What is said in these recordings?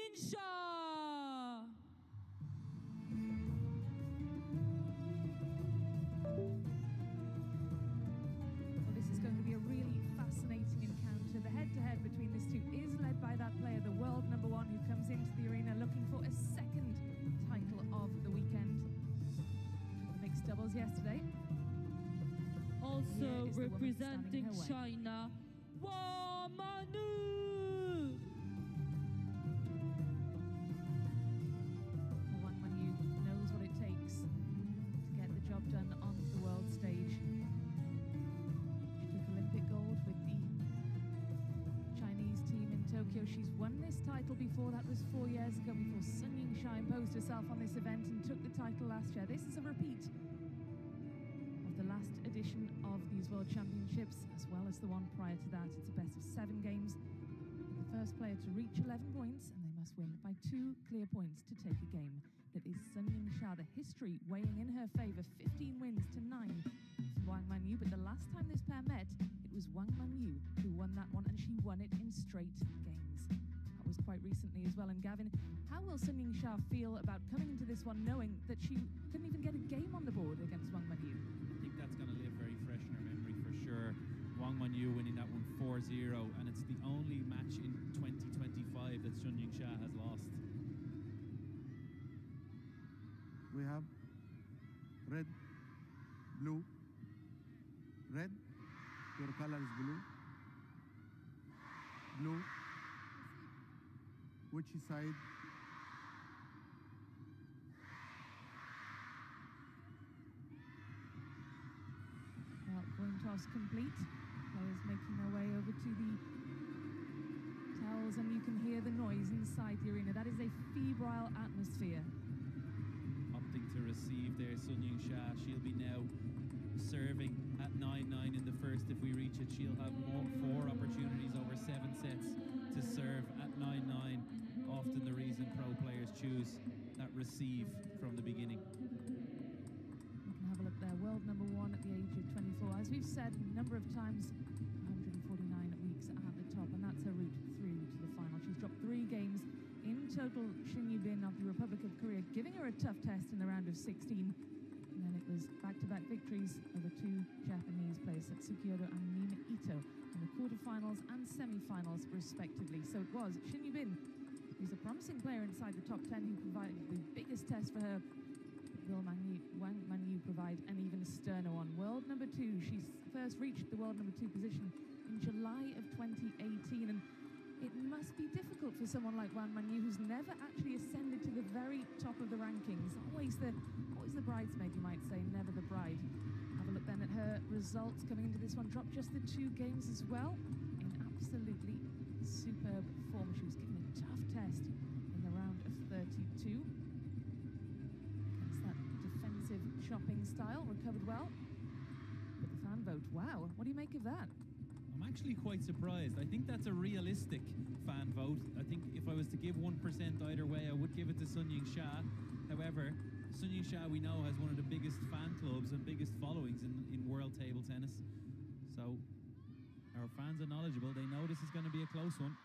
YINGSHA! Well, this is going to be a really fascinating encounter. The head-to-head between these two is led by that player, the world number one, who comes into the arena looking for a second title of the weekend. The mixed doubles yesterday. Also representing China, Manyu! Manyu knows what it takes to get the job done on the world stage. She took Olympic gold with the Chinese team in Tokyo. She's won this title before. That was 4 years ago, before YINGSHA imposed herself on this event and took the title last year. This is a repeat of the last edition of these World Championships, as well as the one prior to that. It's a best of 7 games. The first player to reach 11 points, and they must win by 2 clear points to take a game. That is YINGSHA. The history weighing in her favour, 15 wins to 9 for Wang Manyu. But the last time this pair met, it was Wang Manyu who won that one, and she won it in straight games. That was quite recently as well. And Gavin, how will YINGSHA feel about coming into this one knowing that she couldn't even get a game on the board against Wang Manyu? I think that's going to live very fresh in her memory for sure. Wang Manyu winning that one 4-0, and it's the only match in 2025 that YINGSHA has lost. We have red, blue, red, your color is blue, blue, which side? Well, coin toss complete. Players making their way over to the towels, and you can hear the noise inside the arena. That is a febrile atmosphere. Opting to receive there, YINGSHA. She'll be now serving at 9-9 in the first. If we reach it, she'll have 4 opportunities over 7 sets to serve at 9-9. Often the reason pro players choose that receive from the beginning. Have a look there, world number one at the age of 24. As we've said a number of times, 149 weeks at the top, and that's her route through to the final. She's dropped 3 games in total. Shin Yu-bin of the Republic of Korea giving her a tough test in the round of 16. And then it was back-to-back victories over 2 Japanese players, Satsuki Odo and Nina Ito, in the quarterfinals and semi-finals respectively. So it was Shin Yu-bin, who's a promising player inside the top 10, who provided the biggest test for her. Will Wang Manyu provide an even sterner one? World number 2. She's first reached the world number 2 position in July of 2018, and it must be difficult for someone like Wang Manyu, who's never actually ascended to the very top of the rankings. Always the bridesmaid, you might say, never the bride. Have a look then at her results coming into this one. Dropped just the 2 games as well, in absolutely superb form. She was given a tough test in the round of 32. That defensive chopping style, recovered well. But the fan vote, wow, what do you make of that? I'm actually quite surprised. I think that's a realistic fan vote. I think if I was to give 1% either way, I would give it to YINGSHA. However, YINGSHA, we know, has one of the biggest fan clubs and biggest followings in world table tennis. So our fans are knowledgeable. They know this is going to be a close one.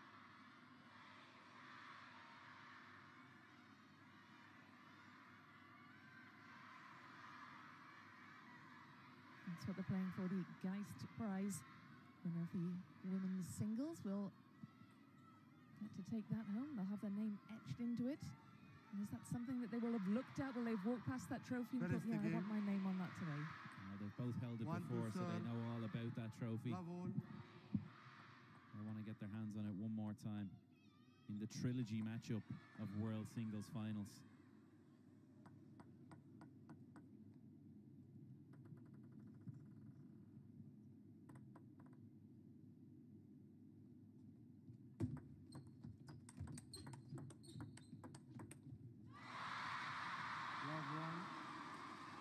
That's what they're playing for, the Geist Prize. Winner of the women's singles will get to take that home. They'll have their name etched into it. And is that something that they will have looked at? Will they've walked past that trophy and thought, yeah, I want my name on that today? They've both held it before, so they know all about that trophy. They want to get their hands on it one more time in the trilogy matchup of World Singles Finals.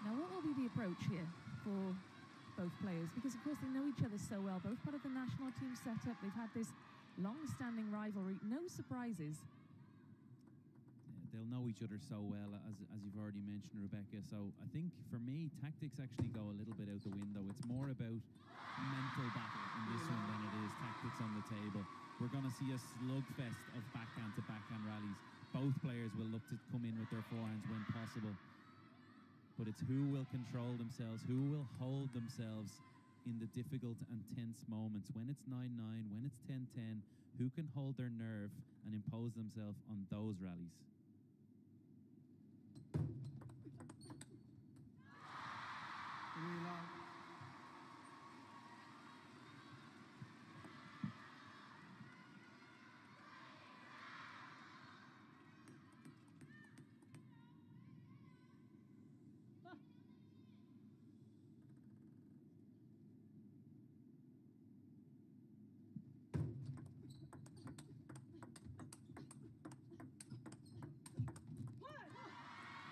Now, what will be the approach here for both players? Because, of course, they know each other so well. Both part of the national team setup. They've had this long-standing rivalry. No surprises. They'll know each other so well, as you've already mentioned, Rebecca. So I think, for me, tactics actually go a little bit out the window. It's more about mental battle in this one than it is tactics on the table. We're going to see a slugfest of backhand-to-backhand rallies. both players will look to come in with their forehands when possible. But it's who will control themselves, who will hold themselves in the difficult and tense moments. When it's 9-9, when it's 10-10, who can hold their nerve and impose themselves on those rallies? Relax.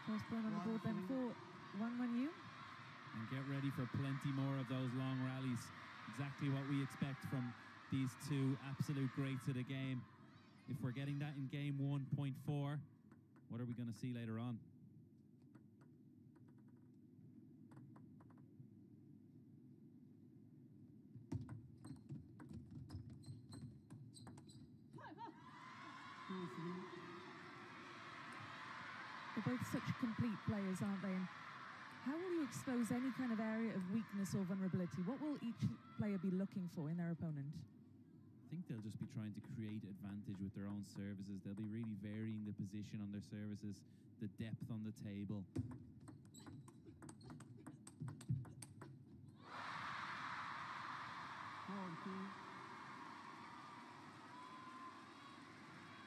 First point on the board then for Manyu. And get ready for plenty more of those long rallies. Exactly what we expect from these two absolute greats of the game. If we're getting that in game 1.4, what are we going to see later on? They're both such complete players, aren't they? And how will you expose any kind of area of weakness or vulnerability? What will each player be looking for in their opponent? I think they'll just be trying to create advantage with their own services. They'll be really varying the position on their services, the depth on the table.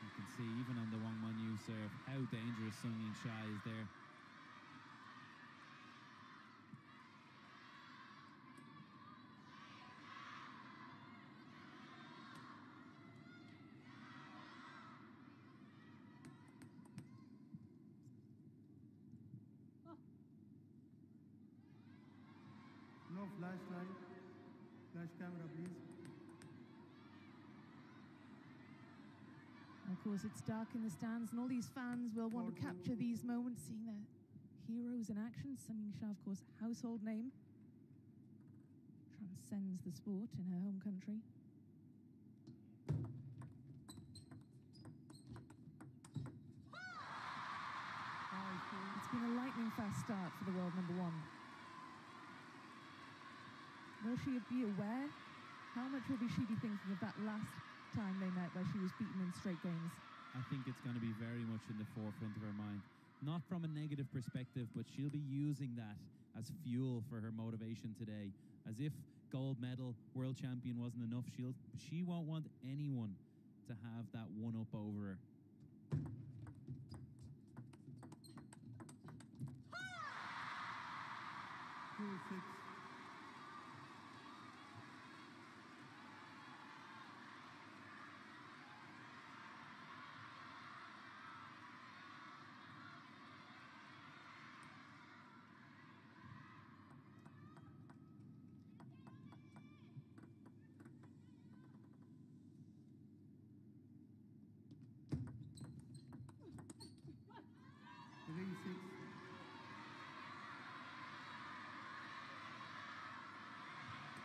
You can see even on the Wang Manyu serve how dangerous Sun YINGSHA is there. No flashlight. Flash camera, please. Of course, it's dark in the stands, and all these fans will want to capture these moments, seeing their heroes in action. Sun YINGSHA, of course, household name. Transcends the sport in her home country. It's been a lightning fast start for the world number one. Will she be aware? How much will she be thinking of that last time they met where she was beaten in straight games? I think it's going to be very much in the forefront of her mind. Not from a negative perspective, but she'll be using that as fuel for her motivation today. As if gold medal, world champion wasn't enough, she won't want anyone to have that one up over her.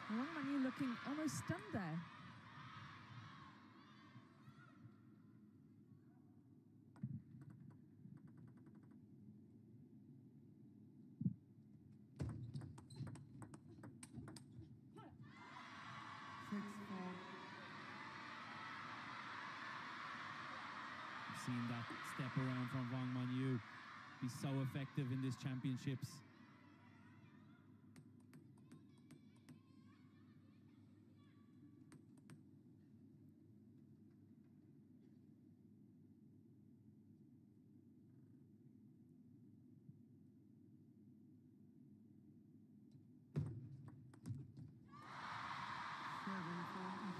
Wang Manyu looking almost stunned there. I've seen that step around from Wang Manyu be so effective in this championships.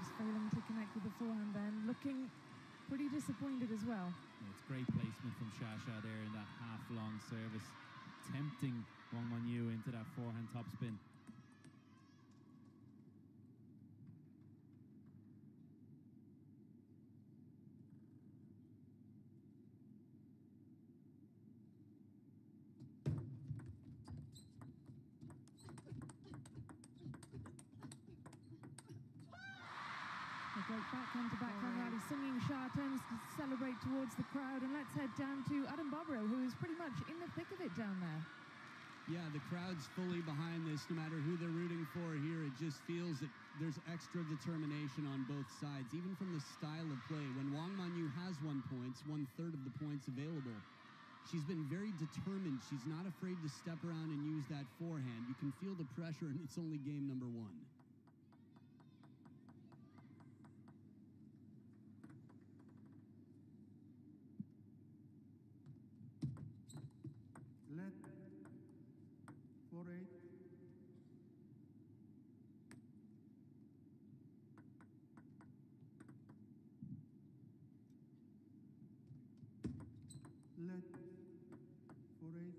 Just failing to connect with the forehand then, looking pretty disappointed as well. Yeah, it's great placement from Shasha there in that half-long service, tempting Wang Manyu into that forehand topspin. Great backhand to backhand rally. Sun Ying-sha turns to celebrate towards the crowd, and let's head down to Adam Bobrow, who is pretty much in the thick of it down there. Yeah, the crowd's fully behind this, no matter who they're rooting for here. It just feels that there's extra determination on both sides, even from the style of play. When Wang Manyu has 1 point, 1/3 of the points available, she's been very determined. She's not afraid to step around and use that forehand. You can feel the pressure, and it's only game number 1. Let 4-8. Let 4-8.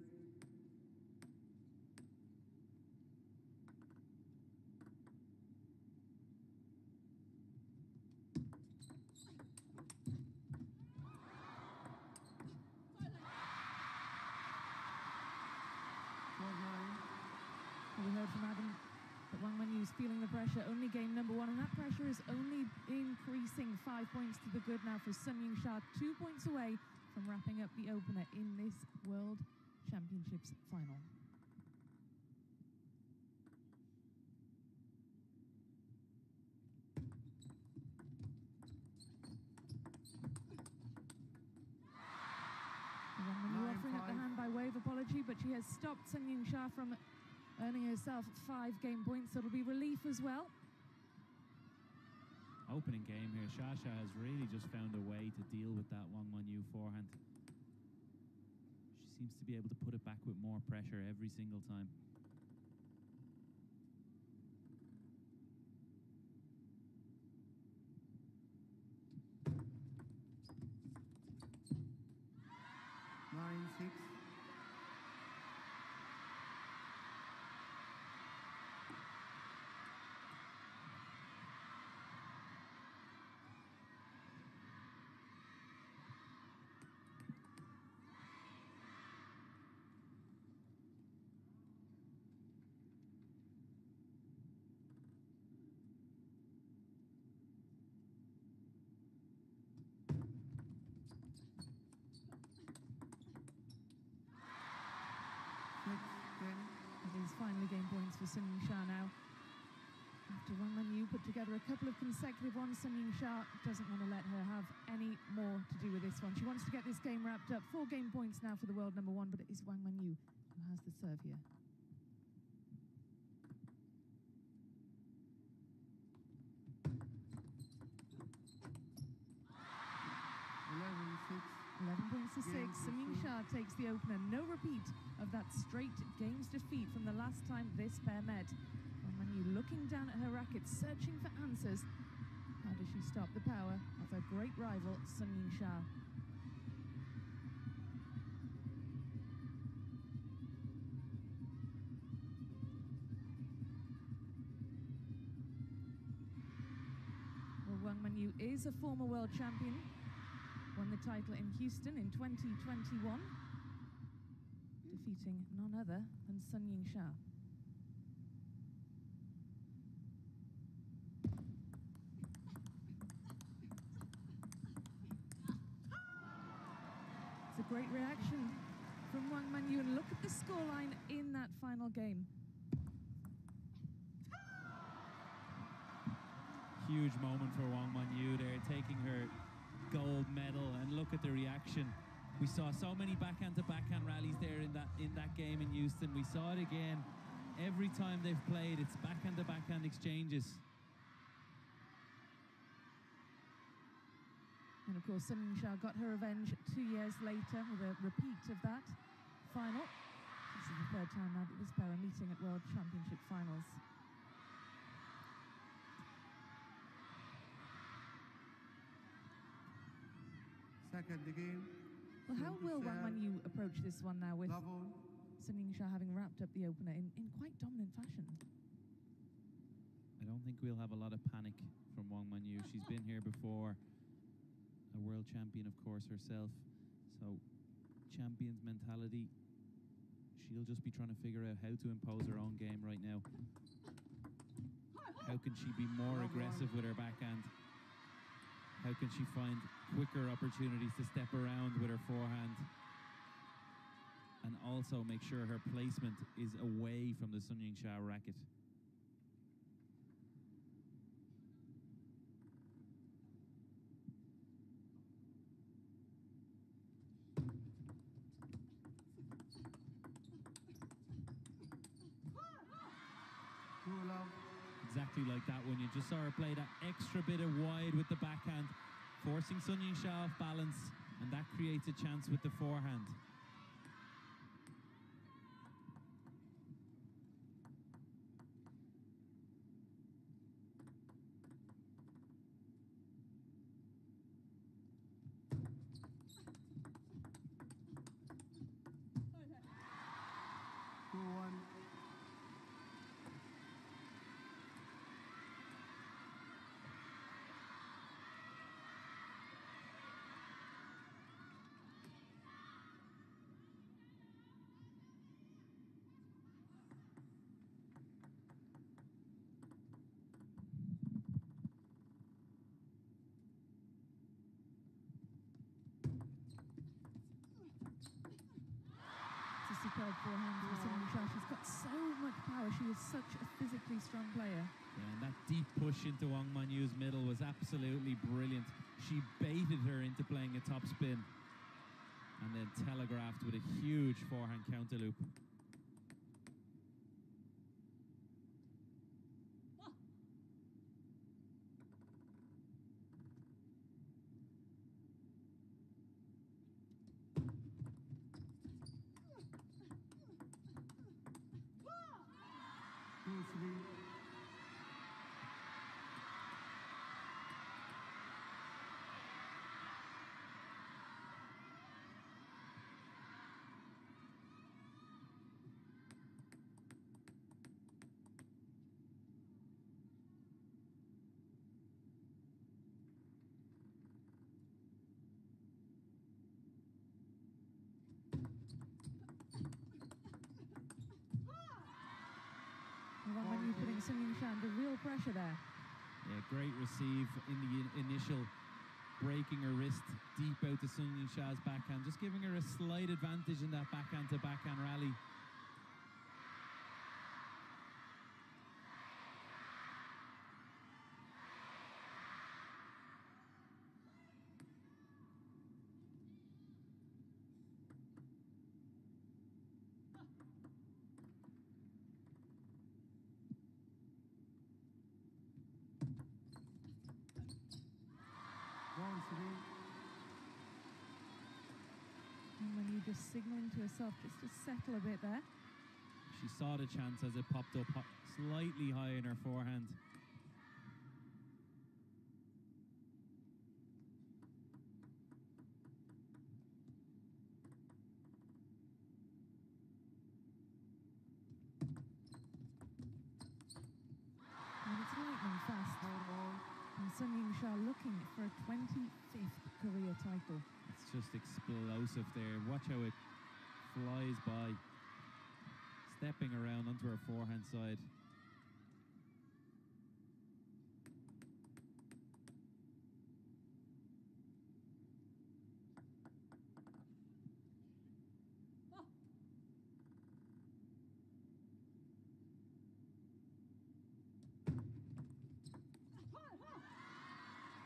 We heard from Adam that Wang Manyu is feeling the pressure. Only game number 1, and that pressure is only increasing. 5 points to the good now for Sun Ying-sha, 2 points away from wrapping up the opener in this World Championships final. Wang Manyu offering up the hand by way of apology, but she has stopped Sun Ying-sha from earning herself 5 game points. So it'll be relief as well. Opening game here, Shasha has really just found a way to deal with that Wang Manyu forehand. She seems to be able to put it back with more pressure every single time. It is finally game points for Sun Ying-sha now. After Wang Manyu put together a couple of consecutive ones, Sun Ying-sha doesn't want to let her have any more to do with this one. She wants to get this game wrapped up. 4 game points now for the world number 1, but it is Wang Manyu who has the serve here. Six. 11 points to 6. Game Sun Ying-sha takes the opener. No repeat of that straight games defeat from the last time this pair met. Wang Manyu looking down at her racket, searching for answers. How does she stop the power of her great rival, Sun Ying-sha? Well, Wang Manyu is a former world champion. Won the title in Houston in 2021, defeating none other than Sun Ying-sha. It's a great reaction from Wang Manyu, and look at the scoreline in that final game. Huge moment for Wang Manyu there, taking her gold medal, and look at the reaction. We saw so many backhand to backhand rallies there in that game in Houston. We saw it again. Every time they've played, it's backhand to backhand exchanges. And of course, Sun Ying-sha got her revenge 2 years later with a repeat of that final. This is the 3rd time now that this pair are meeting at World Championship finals. Second the game. Well, how will Wang Manyu approach this one now with Level. Sun Ying-sha having wrapped up the opener in quite dominant fashion? I don't think we'll have a lot of panic from Wang Manyu. She's been here before, a world champion, of course, herself. So, champion's mentality. She'll just be trying to figure out how to impose her own game right now. How can she be more aggressive with her backhand? How can she find quicker opportunities to step around with her forehand and also make sure her placement is away from the Sun Ying-Sha racket? Two love. Exactly like that one. You just saw her play that extra bit of wide with the backhand, forcing Sun Ying-Sha off balance, and that creates a chance with the forehand. Two one. It's a superb forehand for Sun Ying-Sha. She's got so much power. She is such a physically strong player. Yeah, and that deep push into Wang Manyu's middle was absolutely brilliant. She baited her into playing a top spin and then telegraphed with a huge forehand counter loop. Two three. Wang Manyu putting Sun Ying-Sha under real pressure there. Yeah, great receive in the initial, breaking her wrist deep out to Sun Ying-Sha's backhand, just giving her a slight advantage in that backhand to backhand rally. One three. Wang Manyu just signalling to herself just to settle a bit there. She saw the chance as it popped up slightly high in her forehand. And it's lightning fast. And Sun Ying-Sha looking for a 25th career title. It's just explosive there. Watch how it flies by, stepping around onto her forehand side.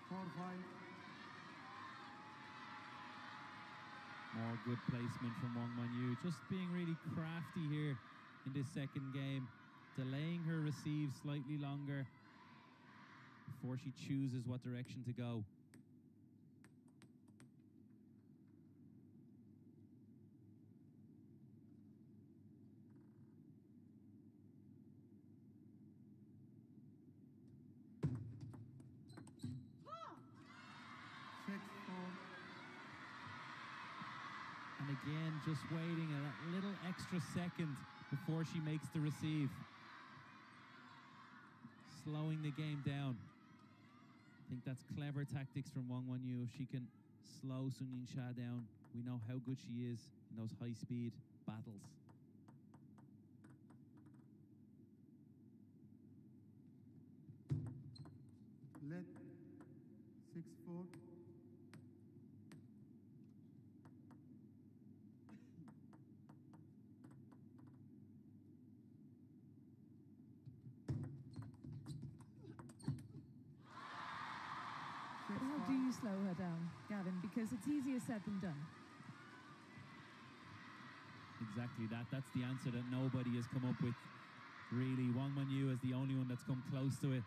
Four five. More good placement from Wang Manyu, just being really crafty here in this second game, delaying her receive slightly longer before she chooses what direction to go. Six four. And again, just waiting a little extra second before she makes the receive. Slowing the game down. I think that's clever tactics from Wang Manyu. If she can slow Sun Ying-Sha down, we know how good she is in those high-speed battles. Let 6 8-4. But how do you slow her down, Gavin? Because it's easier said than done. Exactly that. That's the answer that nobody has come up with. Really, Wang Manyu is the only one that's come close to it.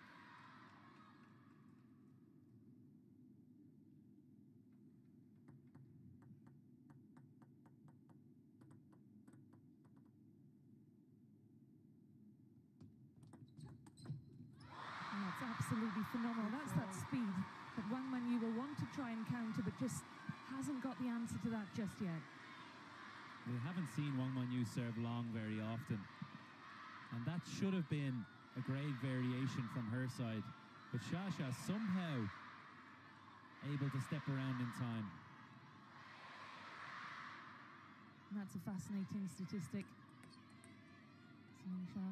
Oh, it's absolutely phenomenal. That's that speed that Wang Manyu will want to try and counter, but just hasn't got the answer to that just yet. We haven't seen Wang Manyu serve long very often. And that should have been a great variation from her side. But Shasha somehow able to step around in time. And that's a fascinating statistic. YINGSHA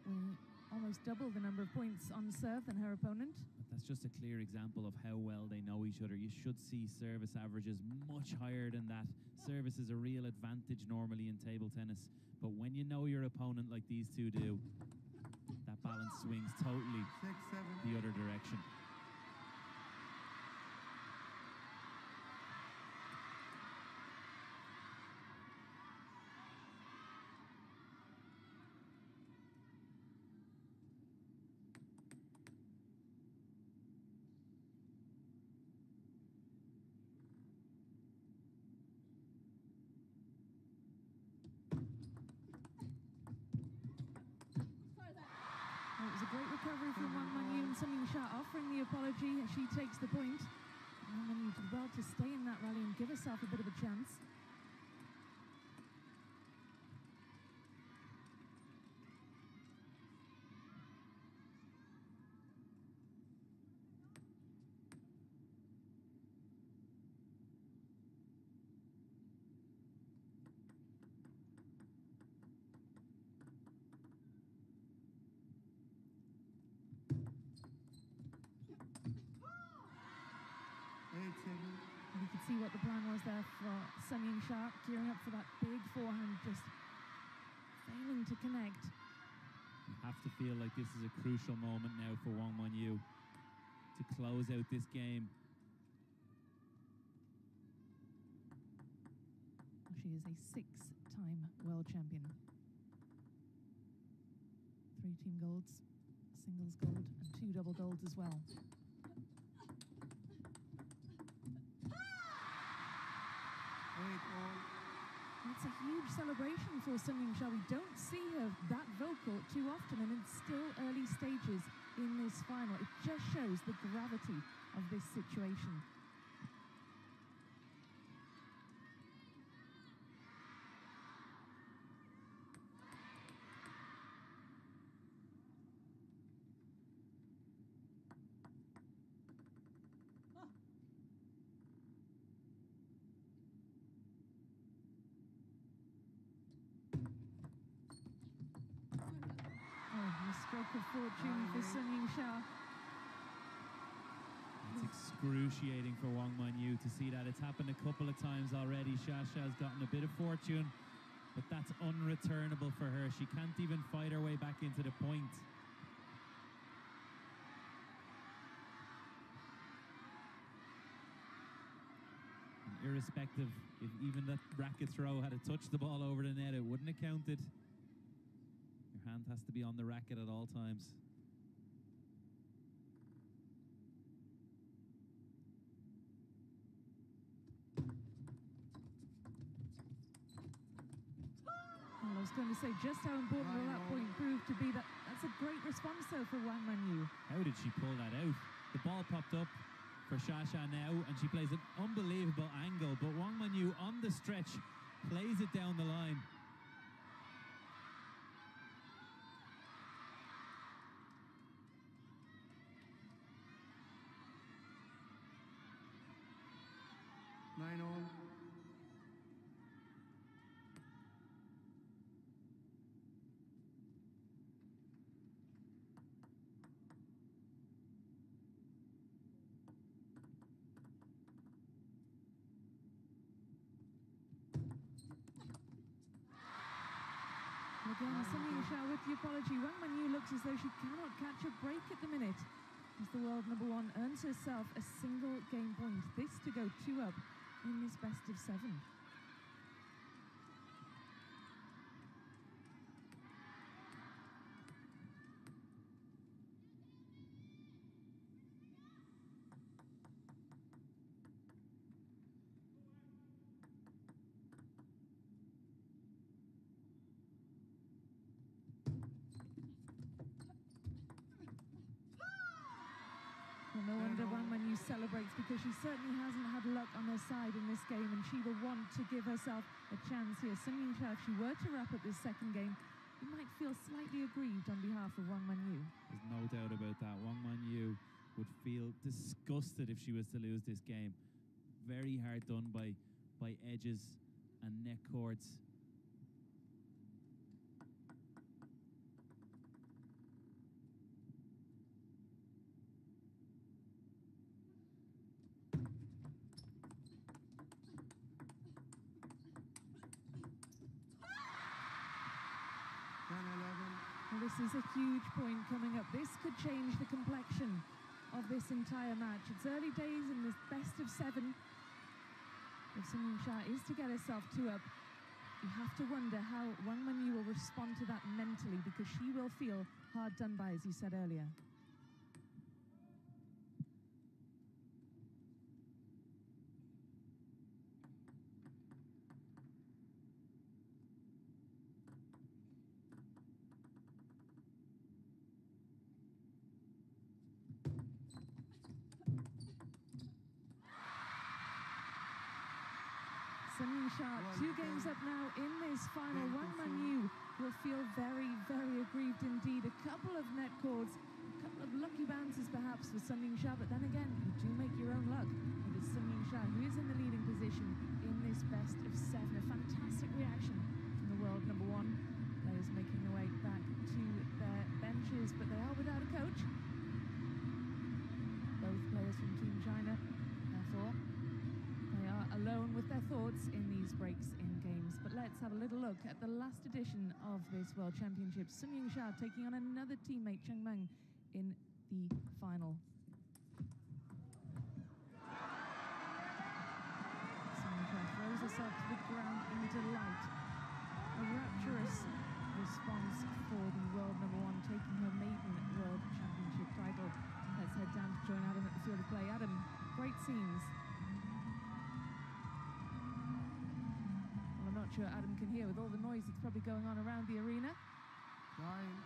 will almost double the number of points on serve than her opponent. But that's just a clear example of how well they know each other. You should see service averages much higher than that. Service is a real advantage normally in table tennis. But when you know your opponent like these two do, that balance swings totally 6-7. the other direction. Well, it was a great recovery from Wang Manyu, and YINGSHA offering the apology as she takes the point. Wang Manyu did well to stay in that rally and give herself a bit of a chance. You could see what the plan was there for YINGSHA, gearing up for that big forehand, just failing to connect. You have to feel like this is a crucial moment now for Wang Manyu to close out this game. She is a 6-time world champion. 3 team golds, singles gold, and 2 double golds as well. It's a huge celebration for YINGSHA. We don't see her that vocal too often, and it's still early stages in this final. It just shows the gravity of this situation. Stroke of fortune for YINGSHA. It's excruciating for Wang Manyu to see that. It's happened a couple of times already. Shasha has gotten a bit of fortune, but that's unreturnable for her. She can't even fight her way back into the point. And irrespective, if even that racket throw had touched the ball over the net, it wouldn't have counted. Your hand has to be on the racket at all times. Well, I was going to say just how important will that point prove to be. That's a great response though for Wang Manyu. How did she pull that out? The ball popped up for Shasha now, and she plays an unbelievable angle, but Wang Manyu on the stretch plays it down the line. Yeah, Sun Ying-sha with the apology. Wang Manyu looks as though she cannot catch a break at the minute, as the world number one earns herself a single game point. This to go 2 up in this best of 7. Well, no wonder Wang Manyu celebrates, because she certainly hasn't had luck on her side in this game, and she will want to give herself a chance here. Sun Ying-sha, if she were to wrap up this second game, you might feel slightly aggrieved on behalf of Wang Manyu. There's no doubt about that. Wang Manyu would feel disgusted if she was to lose this game. Very hard done by edges and neck cords. Well, this is a huge point coming up. This could change the complexion of this entire match. It's early days in this best of 7. If Sun Ying-sha is to get herself 2 up, you have to wonder how Wang Manyu will respond to that mentally, because she will feel hard done by, as you said earlier. Sun Ying-sha, 2 games up now in this final. Wang Manyu will feel very, very aggrieved indeed. A couple of net cords, a couple of lucky bounces perhaps for Sun Ying-sha, but then again, you do make your own luck. It is Sun Ying-sha who is in the leading position in this best of 7. A fantastic reaction from the world number 1. Players making their way back to their benches, but they are without a coach. Both players from Team China, therefore, they are alone with their thoughts in these breaks in games. But let's have a little look at the last edition of this World Championship. Sun Ying-sha taking on another teammate, Cheng Meng, in the final. Sun Ying-sha throws herself to the ground in delight. A rapturous response for the world number 1, taking her maiden World Championship title. Let's head down to join Adam at the field of play. Adam, great scenes. Well, I'm not sure Adam can hear with all the noise that's probably going on around the arena.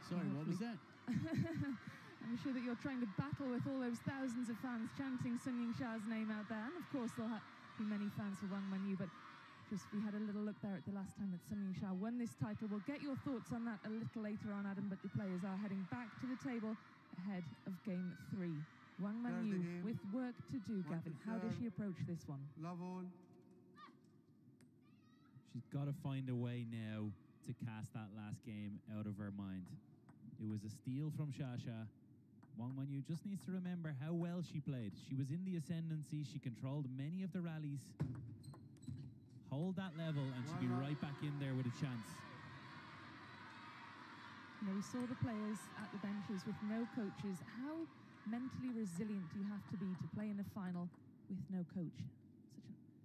Sorry, what was that? I'm sure that you're trying to battle with all those thousands of fans chanting Sun Ying-sha's name out there. And of course, there'll be many fans for Wang Manyu, but just we had a little look there at the last time that Sun Ying-sha won this title. We'll get your thoughts on that a little later on, Adam, but the players are heading back to the table ahead of game 3. Wang Manyu with work to do, Gavin. How does she approach this one? She's got to find a way now to cast that last game out of her mind. It was a steal from Shasha. Wang Manyu just needs to remember how well she played. She was in the ascendancy. She controlled many of the rallies. Hold that level and she'll be right back in there with a chance. You know, we saw the players at the benches with no coaches. How mentally resilient do you have to be to play in a final with no coach?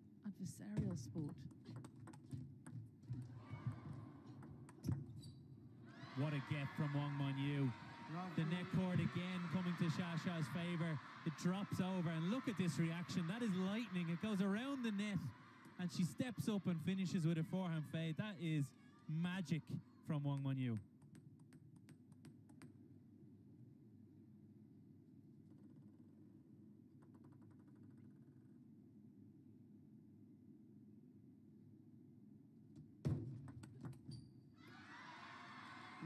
Such an adversarial sport. What a get from Wang Manyu. The net cord again coming to Shasha's favour. It drops over, and look at this reaction. That is lightning. It goes around the net, and she steps up and finishes with a forehand fade. That is magic from Wang Manyu.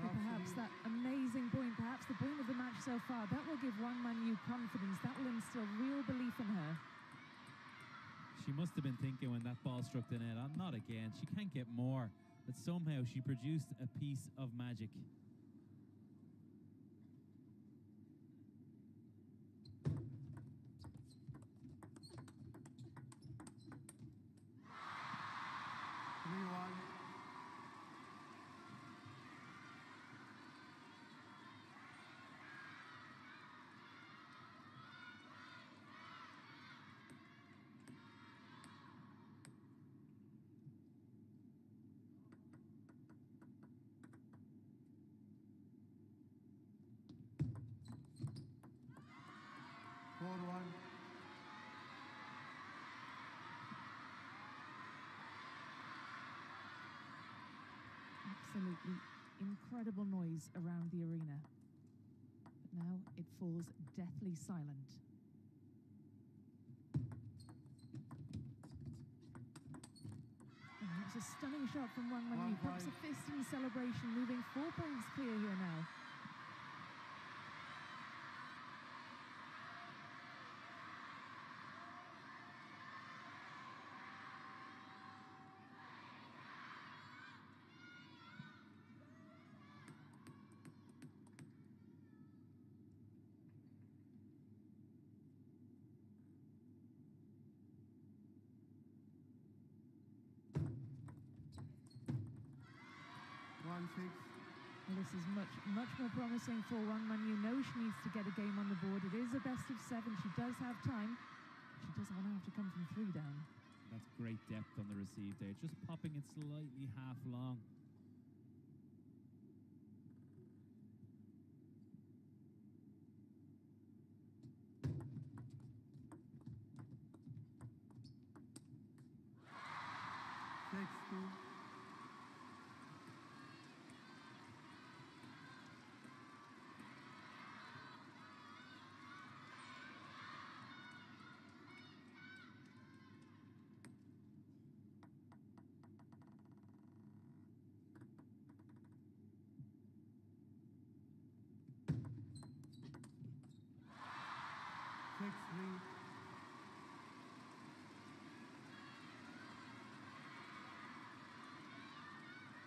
Perhaps that amazing point, perhaps the point of the match so far, that will give Wang Manyu confidence. That will instill real belief in her. She must have been thinking when that ball struck the net, not again. She can't get more. But somehow she produced a piece of magic. absolutely incredible noise around the arena. But now it falls deathly silent. And it's a stunning shot from Wang Manyu. Pops a fist in celebration, moving 4 points clear here now. Well, this is much more promising for Wang Manyu. Knows she needs to get a game on the board. It is a best of 7. She does have time. She doesn't want to have to come from 3 down. That's great depth on the receive there. Just popping it slightly half long.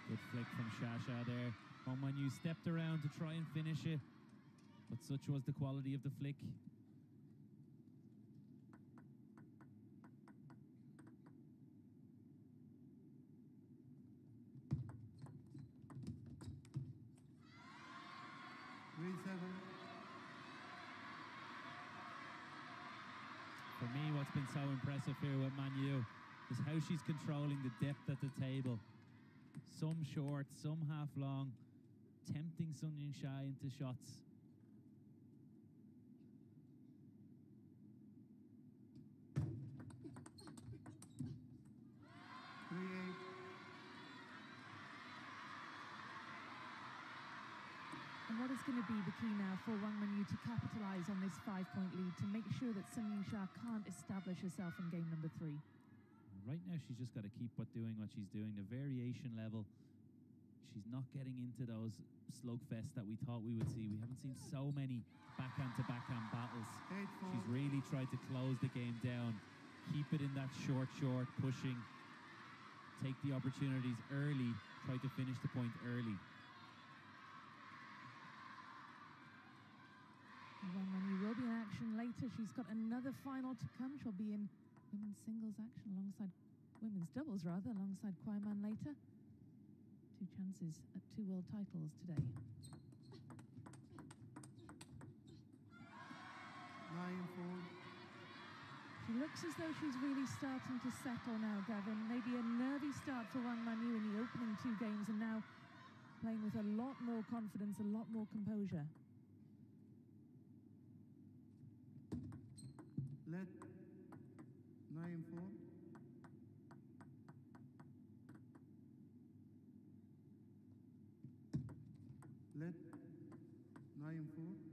Good flick from Shasha there. Wang Manyu stepped around to try and finish it, but such was the quality of the flick. For me, what's been so impressive here with Manyu is how she's controlling the depth at the table. Some short, some half long, tempting Sun Ying-sha into shots. And what is going to be the key now for Wang Manyu to capitalise on this 5-point lead, to make sure that Sun Ying-sha can't establish herself in game number 3? Right now, she's just got to keep doing what she's doing. The variation level, she's not getting into those slugfests that we thought we would see. We haven't seen so many backhand-to-backhand battles. She's really tried to close the game down, keep it in that short, pushing, take the opportunities early, try to finish the point early. Wang Manyu will be in action later. She's got another final to come. She'll be in women's singles action alongside women's doubles, alongside Kwai Man later. 2 chances at 2 world titles today. 9-4. She looks as though she's really starting to settle now, Gavin. Maybe a nervy start for Wang Manyu in the opening 2 games, and now playing with a lot more confidence, a lot more composure. Let 9-4. Let 9-4.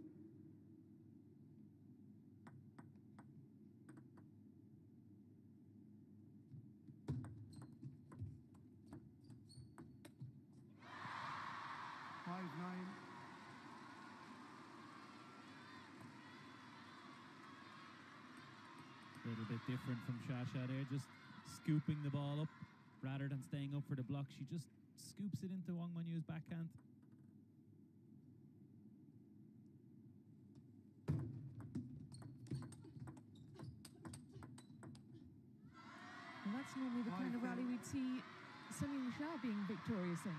A little bit different from Shasha there, just scooping the ball up rather than staying up for the block. She just scoops it into Wang Manyu's backhand. Well, that's normally the kind of rally we'd see Sun Ying-sha being victorious in.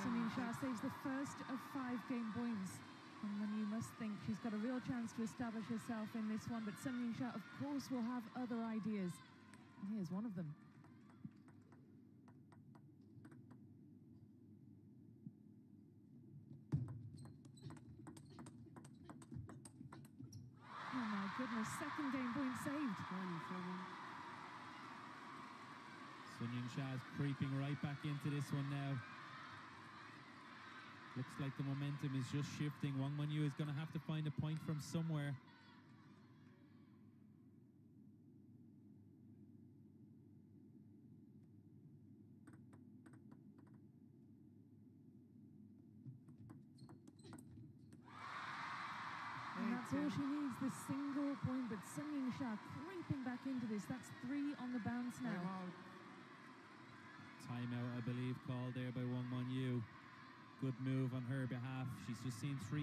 Sun Ying-sha saves the first of 5 game points. And then you must think she's got a real chance to establish herself in this one. But Sun Ying-sha, of course, will have other ideas. And here's one of them. goodness, second game point saved. 27. Sun Yingsha is creeping right back into this one now. Looks like the momentum is just shifting. Wang Manyu is going to have to find a point from somewhere. And that's all she needs, the single point. But Sun Yingsha creeping back into this. That's 3 on the bounce now. Time out. Timeout, I believe, called there by Wang Manyu. Good move on her behalf. She's just seen 3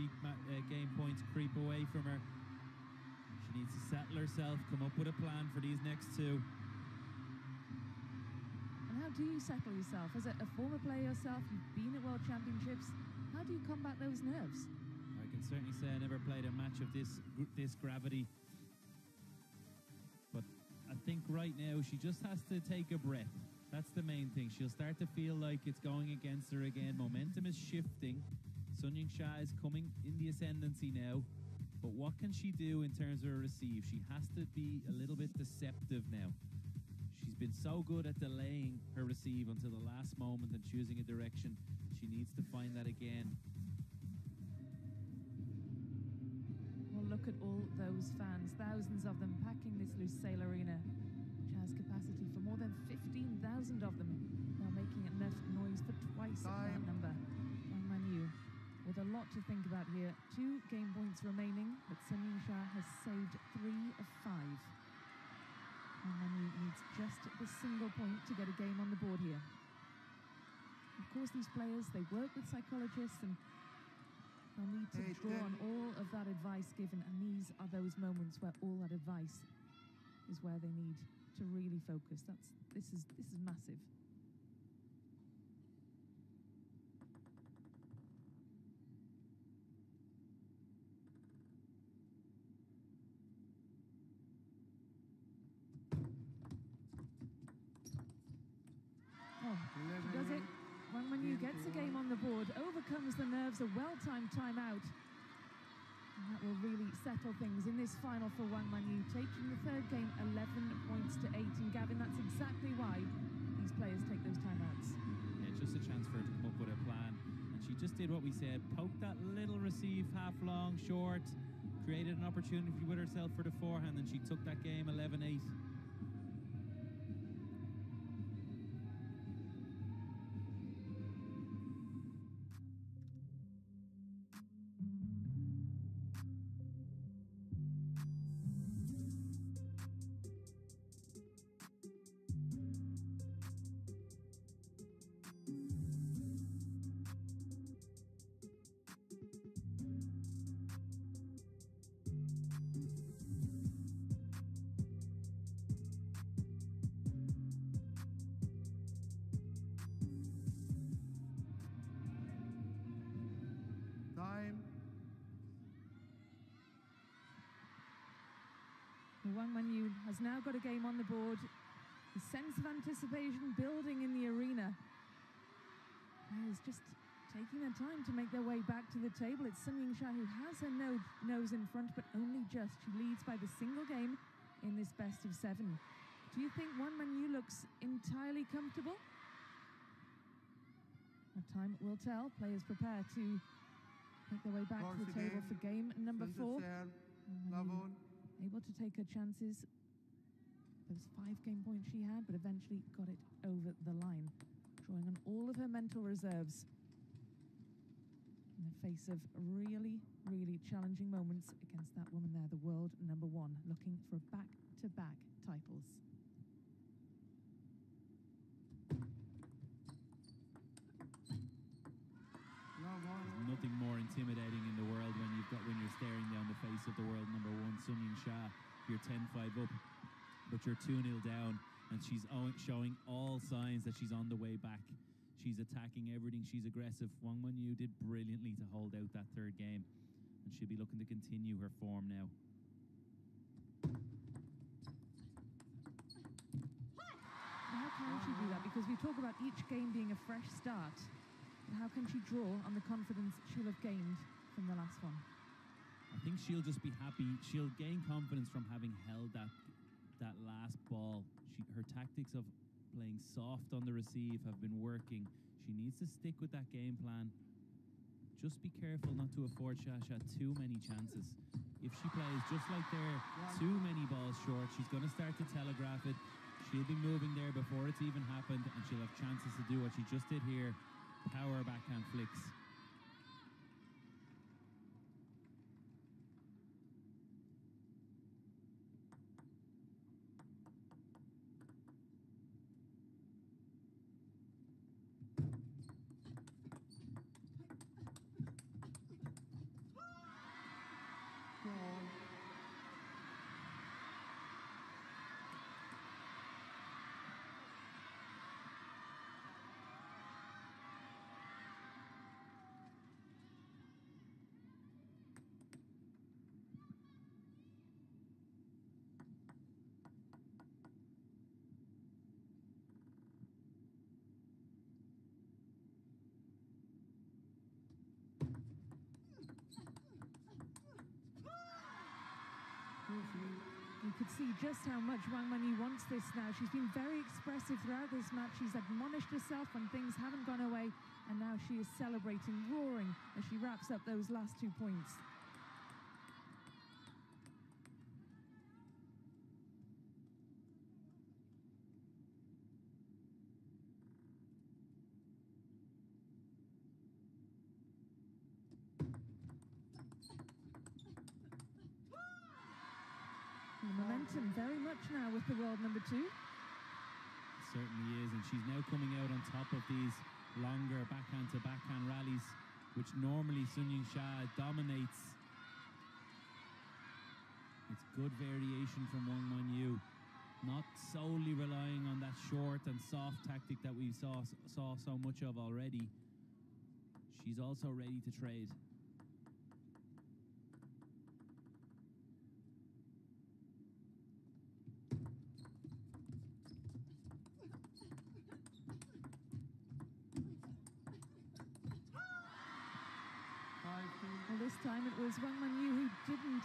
game points creep away from her. She needs to settle herself, come up with a plan for these next 2. And how do you settle yourself? As a former player yourself, you've been at World Championships. How do you combat those nerves? I can certainly say I never played a match of this gravity. But I think right now she just has to take a breath. That's the main thing. She'll start to feel like it's going against her again. Momentum is shifting. Sun Yingsha is coming in the ascendancy now. But what can she do in terms of her receive? She has to be a little bit deceptive now. She's been so good at delaying her receive until the last moment and choosing a direction. She needs to find that again. Well, look at all those fans, thousands of them packing this Lusail Arena, which has capacity for more than 15,000 of them. Now making enough noise for twice that number. Wang Manyu with a lot to think about here. 2 game points remaining, but Sun Yingsha has saved 3 of 5. Wang Manyu needs just the single point to get a game on the board here. Of course, these players, they work with psychologists and they'll need to draw on all of that advice given, and these are those moments where all that advice is where they need to really focus. This is massive. Oh, she does it. Wang Manyu gets a game on the board, overcomes the nerves, a well-timed timeout. And that will really settle things in this final for Wang Manyu, taking the third game 11 points to 8. And Gavin, that's exactly why these players take those timeouts. Yeah, just a chance for her to come up with a plan. And she just did what we said, poked that little receive half long, short, created an opportunity with herself for the forehand, and she took that game 11-8. Time. Wang Manyu has now got a game on the board. The sense of anticipation building in the arena. Players just taking their time to make their way back to the table. It's Sun Yingsha who has her nose in front, but only just. She leads by the single game in this best of 7. Do you think Wang Manyu looks entirely comfortable? Time will tell. Players prepare to make their way back to the table for game number 4. Able to take her chances. Those 5 game points she had, but eventually got it over the line, drawing on all of her mental reserves in the face of really, really challenging moments against that woman there, the world number 1, looking for back-to-back titles. Nothing more intimidating in the world when you're staring down the face of the world number 1, Sun Yingsha. You're 10-5 up, but you're 2-0 down, and she's showing all signs that she's on the way back. She's attacking everything. She's aggressive. Wang Manyu did brilliantly to hold out that third game, and she'll be looking to continue her form now. How can she do that? Because we talk about each game being a fresh start. How can she draw on the confidence she'll have gained from the last one? I think she'll just be happy. She'll gain confidence from having held that last ball. Her tactics of playing soft on the receive have been working. She needs to stick with that game plan. Just be careful not to afford Shasha too many chances. If she plays just like they're too many balls short, she's going to start to telegraph it. She'll be moving there before it's even happened, and she'll have chances to do what she just did here. Power backhand flicks. You could see just how much Wang Manyu wants this now. She's been very expressive throughout this match. She's admonished herself when things haven't gone away, and now she is celebrating, roaring, as she wraps up those last 2 points. The momentum very much now with the world number 2. Certainly is, and she's now coming out on top of these longer backhand to backhand rallies, which normally Sun Yingsha dominates. It's good variation from Wang Manyu, not solely relying on that short and soft tactic that we saw so much of already. She's also ready to trade. Well, this time it was Wang Manyu who didn't.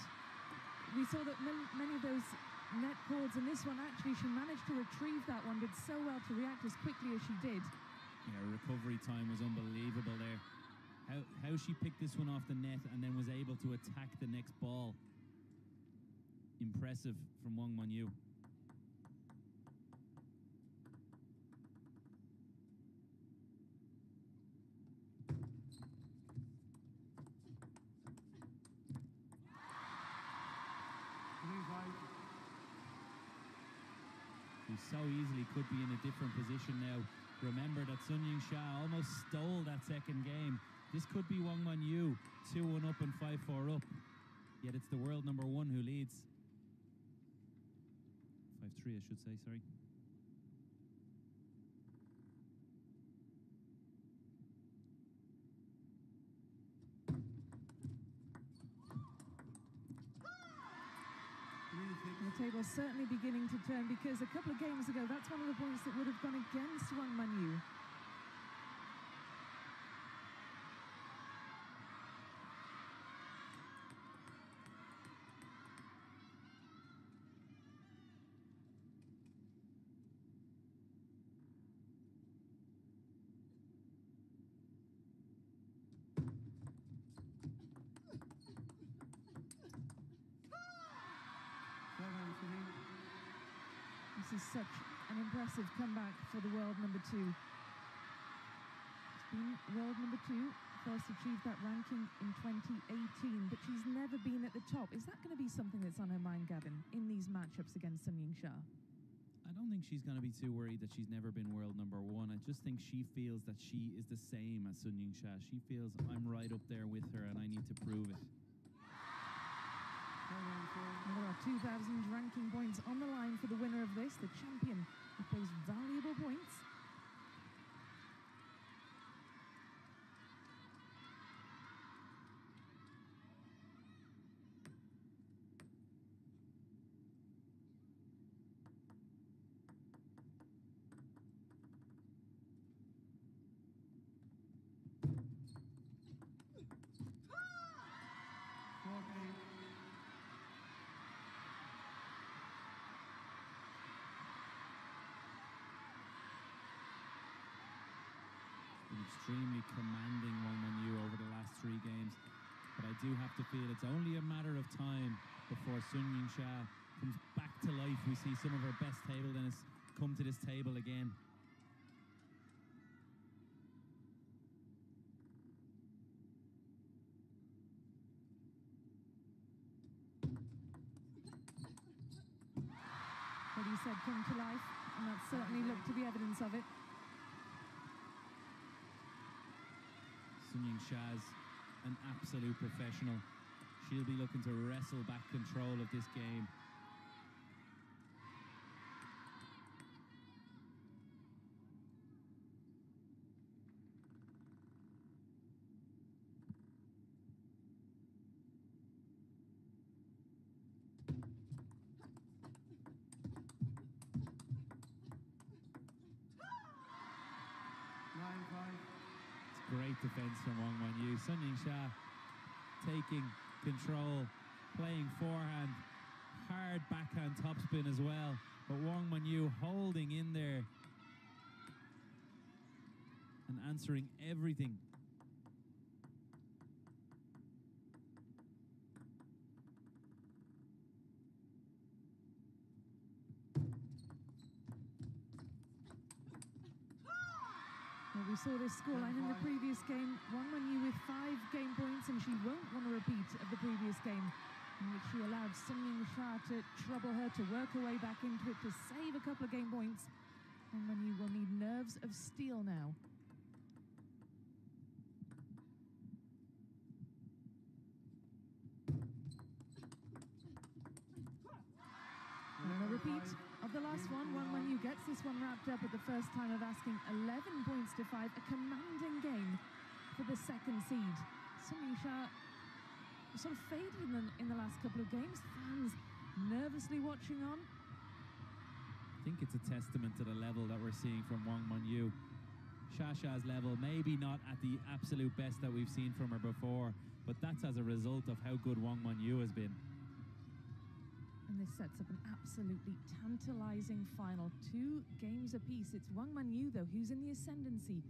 We saw that many of those net cords in this one, actually, she managed to retrieve that one, did so well to react as quickly as she did. Yeah, recovery time was unbelievable there. How she picked this one off the net and then was able to attack the next ball. Impressive from Wang Manyu. Who so easily could be in a different position now. Remember that Sun Yingsha almost stole that second game. This could be Wang Manyu, 2-1 up and 5-4 up. Yet it's the world number 1 who leads. 5-3, I should say, sorry. The table's certainly beginning to turn, because a couple of games ago, that's one of the points that would have gone against Wang Manyu. This is such an impressive comeback for the world number 2. It's been world number 2, first achieved that ranking in 2018, but she's never been at the top. Is that going to be something that's on her mind, Gavin, in these matchups against Sun Yingsha? I don't think she's going to be too worried that she's never been world number 1. I just think she feels that she is the same as Sun Yingsha. She feels I'm right up there with her and I need to prove it. There are 2,000 ranking points on the line for the winner of this, the champion with those valuable points. extremely commanding Wang Manyu over the last 3 games. But I do have to feel it's only a matter of time before Sun Yingsha comes back to life. We see some of her best table tennis come to this table again. What he said come to life, and that certainly looked to be evidence of it. Sun Yingsha's an absolute professional. She'll be looking to wrestle back control of this game. Great defense from Wang Manyu. Sun Yingsha taking control, playing forehand, hard backhand topspin as well. But Wang Manyu holding in there and answering everything. We saw this scoreline in the previous game. Wang Manyu with 5 game points, and she won't want a repeat of the previous game, in which she allowed Sun Yingsha to trouble her, to work her way back into it, to save a couple of game points. Wang Manyu will need nerves of steel now. And a repeat of the last one. Wang Manyu gets this one wrapped up at the first time of asking 11 points to 5. A commanding game for the second seed. Sun Yingsha sort of faded in the last couple of games. Fans nervously watching on. I think it's a testament to the level that we're seeing from Wang Manyu. Shasha's level, maybe not at the absolute best that we've seen from her before, but that's as a result of how good Wang Manyu has been. And this sets up an absolutely tantalizing final. 2 games apiece. It's Wang Manyu, though, who's in the ascendancy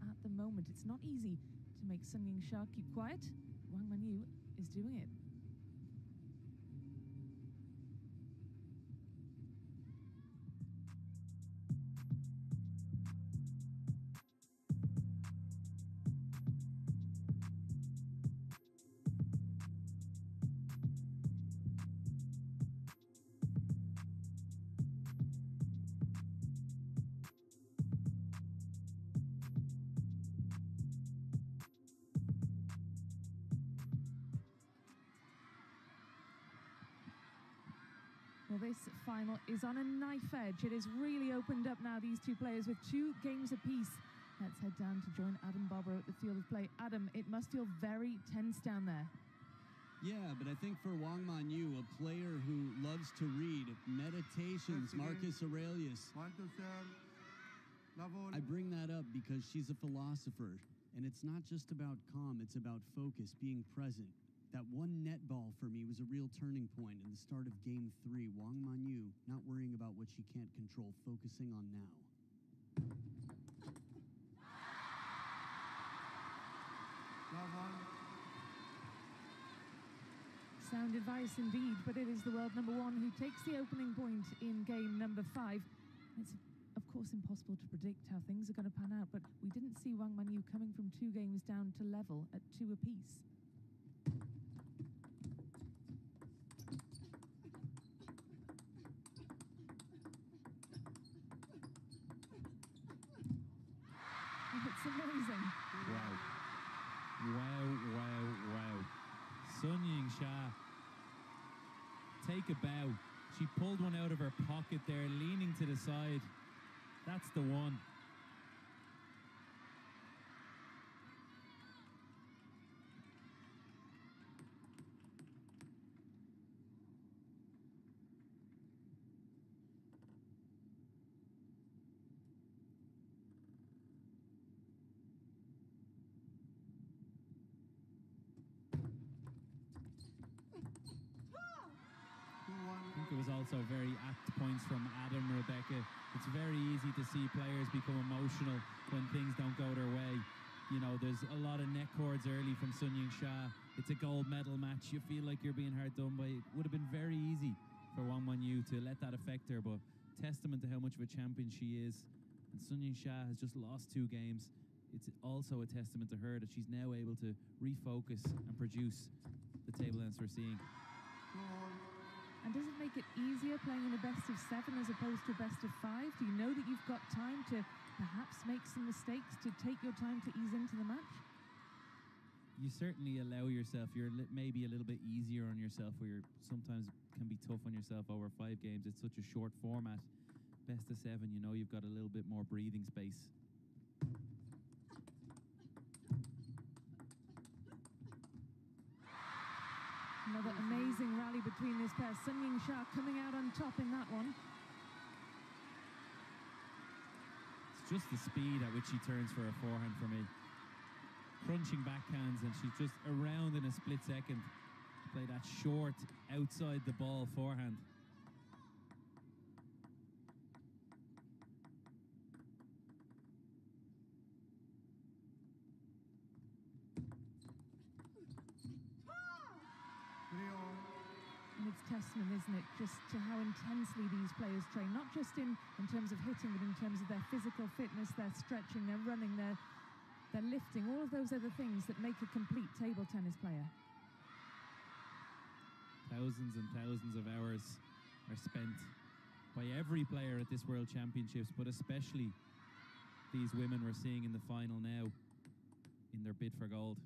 at the moment. It's not easy to make Sun Yingsha keep quiet. Wang Manyu is doing it. Well, this final is on a knife edge. It has really opened up now, these 2 players with 2 games apiece. Let's head down to join Adam Barbaro at the field of play. Adam, it must feel very tense down there. Yeah, but I think for Wang Manyu, a player who loves to read, meditations, Marcus Aurelius. I bring that up because she's a philosopher, and it's not just about calm, it's about focus, being present. That one net ball for me was a real turning point in the start of Game 3. Wang Manyu not worrying about what she can't control, focusing on now. Sound advice indeed, but it is the world number 1 who takes the opening point in game number 5. It's, of course, impossible to predict how things are going to pan out, but we didn't see Wang Manyu coming from 2 games down to level at 2 apiece. It's amazing. Wow. Sun Yingsha, take a bow. She pulled one out of her pocket there, leaning to the side. That's the one. I think it was also very apt points from Adam, Rebecca. It's very easy to see players become emotional when things don't go their way. You know, there's a lot of neck cords early from Sun Ying-sha. It's a gold medal match. You feel like you're being hard done by. It would have been very easy for Wang Manyu to let that affect her, but testament to how much of a champion she is. And Sun Ying-sha has just lost 2 games. It's also a testament to her that she's now able to refocus and produce the table dance we're seeing. And does it make it easier playing in a best of 7 as opposed to a best of 5? Do you know that you've got time to perhaps make some mistakes, to take your time to ease into the match? You certainly allow yourself, you're maybe a little bit easier on yourself, where you're sometimes can be tough on yourself over 5 games. It's such a short format. Best of 7, you know you've got a little bit more breathing space. Another amazing rally between this pair. Sun Ying-sha coming out on top in that one. It's just the speed at which she turns for a forehand for me. Crunching backhands, and she's just around in a split second to play that short, outside the ball forehand. And it's testament, isn't it, just to how intensely these players train, not just in terms of hitting, but in terms of their physical fitness, their stretching, their running, their lifting, all of those other things that make a complete table tennis player. Thousands and thousands of hours are spent by every player at this World Championships, but especially these women we're seeing in the final now in their bid for gold.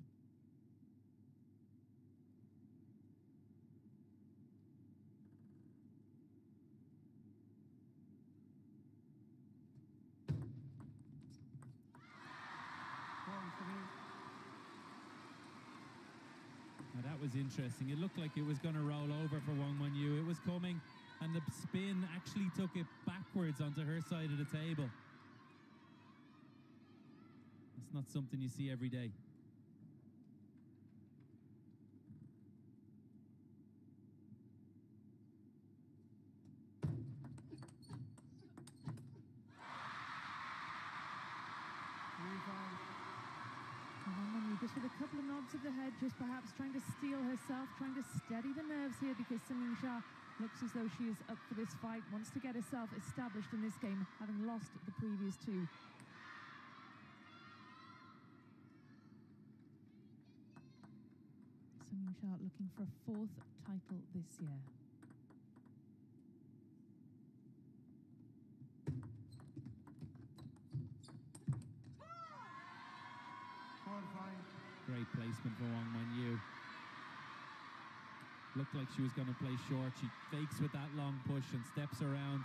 Now that was interesting. It looked like it was going to roll over for Wang Manyu. It was coming, and the spin actually took it backwards onto her side of the table. That's not something you see every day. Just with a couple of nods of the head, just perhaps trying to steel herself, trying to steady the nerves here, because Sun Ying-sha looks as though she is up for this fight, wants to get herself established in this game, having lost the previous 2. Sun Ying-sha looking for a 4th title this year. Great placement for Wang Manyu. Looked like she was going to play short. She fakes with that long push and steps around,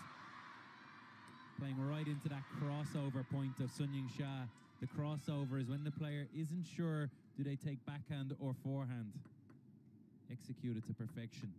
playing right into that crossover point of Sun Ying-sha. The crossover is when the player isn't sure, do they take backhand or forehand. Executed to perfection.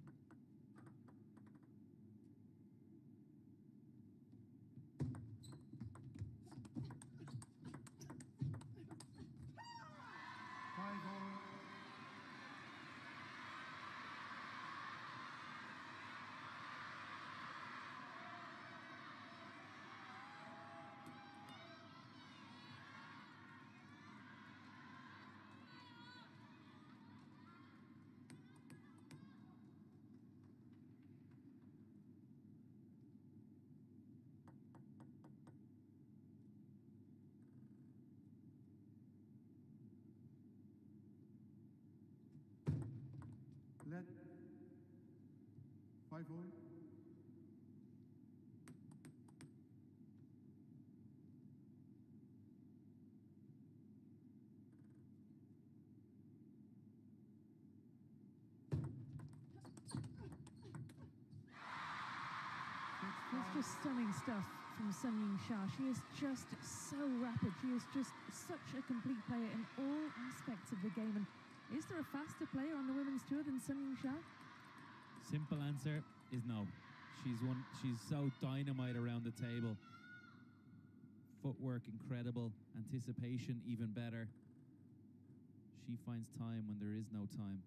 Let 5-4. It's just stunning stuff from Sun Ying-sha. She is just so rapid. She is just such a complete player in all aspects of the game. And is there a faster player on the women's tour than Sun Ying-sha? Simple answer is no. She's so dynamite around the table. Footwork incredible, anticipation even better. She finds time when there is no time.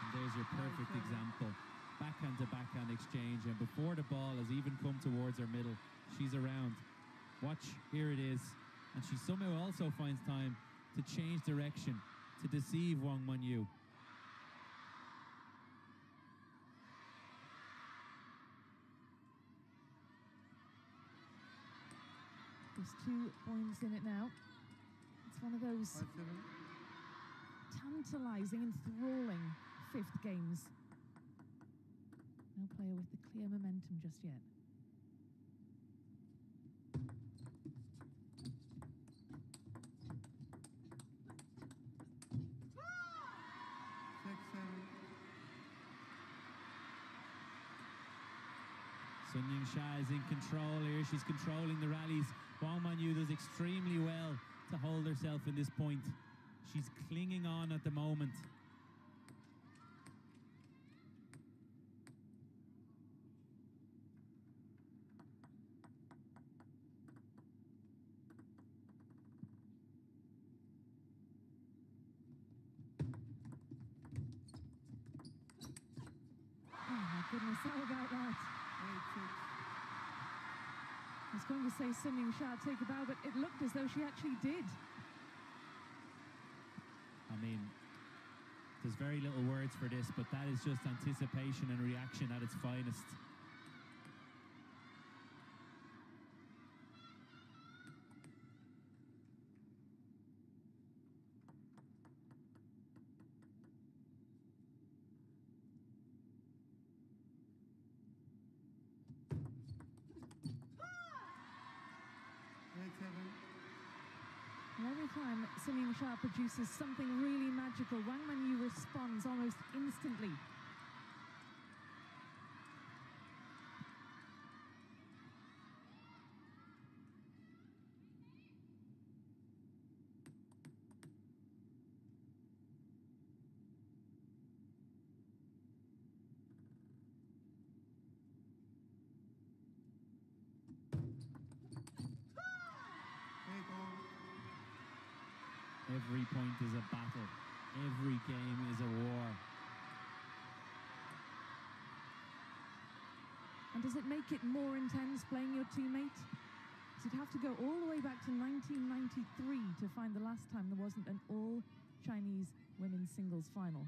And there's your perfect example backhand to backhand exchange, and before the ball has even come towards her middle, she's around. Watch, here it is. And she somehow also finds time to change direction, to deceive Wang Manyu. There's 2 points in it now. It's one of those 5-7. tantalizing, enthralling fifth games. No player with the clear momentum just yet. 6-7. Sun Yingsha is in control here. She's controlling the rallies. Wang Manyu does extremely well to hold herself in this point. She's clinging on at the moment. Oh my goodness, how about that? 8-6. I was going to say Sun Yingsha take a bow, but it looked as though she actually did. I mean, there's very little words for this, but that is just anticipation and reaction at its finest. And every time Sun Yingsha produces something really magical, Wang Manyu responds almost instantly. Every point is a battle. Every game is a war. And does it make it more intense playing your teammate? Because you'd have to go all the way back to 1993 to find the last time there wasn't an all-Chinese women's singles final.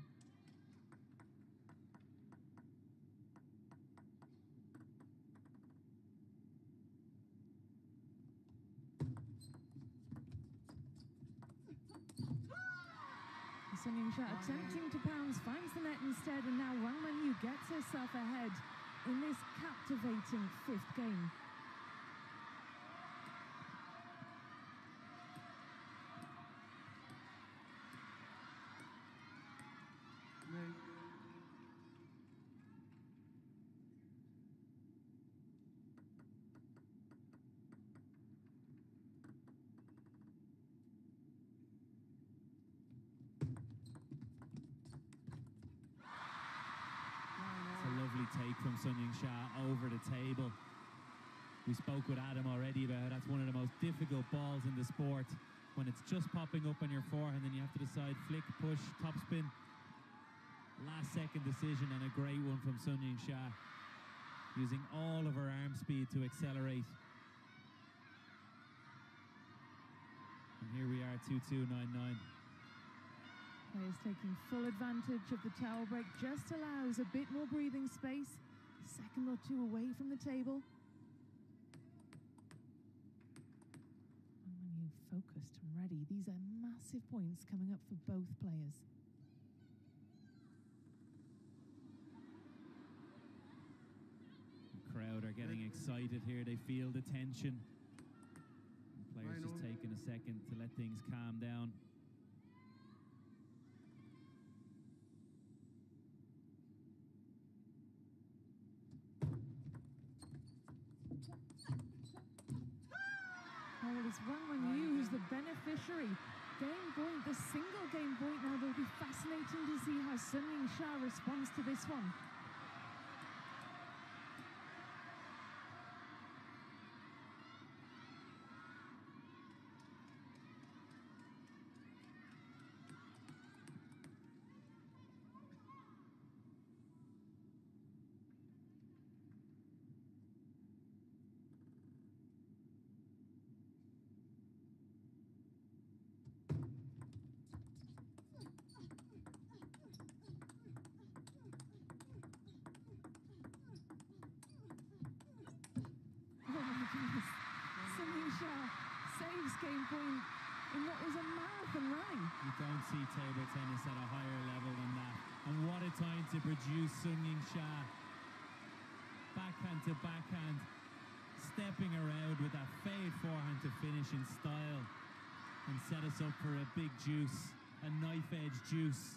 Sun Yingsha attempting to pounce, finds the net instead, and now Wang Manyu gets herself ahead in this captivating fifth game. Take from Sun Yingsha over the table. We spoke with Adam already about how that's one of the most difficult balls in the sport, when it's just popping up on your forehand and you have to decide flick, push, topspin. Last second decision, and a great one from Sun Yingsha, using all of her arm speed to accelerate. And here we are, 2-2-9-9. Players taking full advantage of the towel break, just allows a bit more breathing space, a second or two away from the table. And when you're focused and ready, these are massive points coming up for both players. The crowd are getting excited here. They feel the tension. The players just taking a second to let things calm down. It's Wang Manyu who's the beneficiary. Game point, the single game point now. It'll be fascinating to see how Sun Yingsha responds to this one. point in what was a marathon running. You don't see table tennis at a higher level than that. And what a time to produce Sun Yingsha. Backhand to backhand, stepping around with that fade forehand to finish in style and set us up for a big juice, a knife edge juice.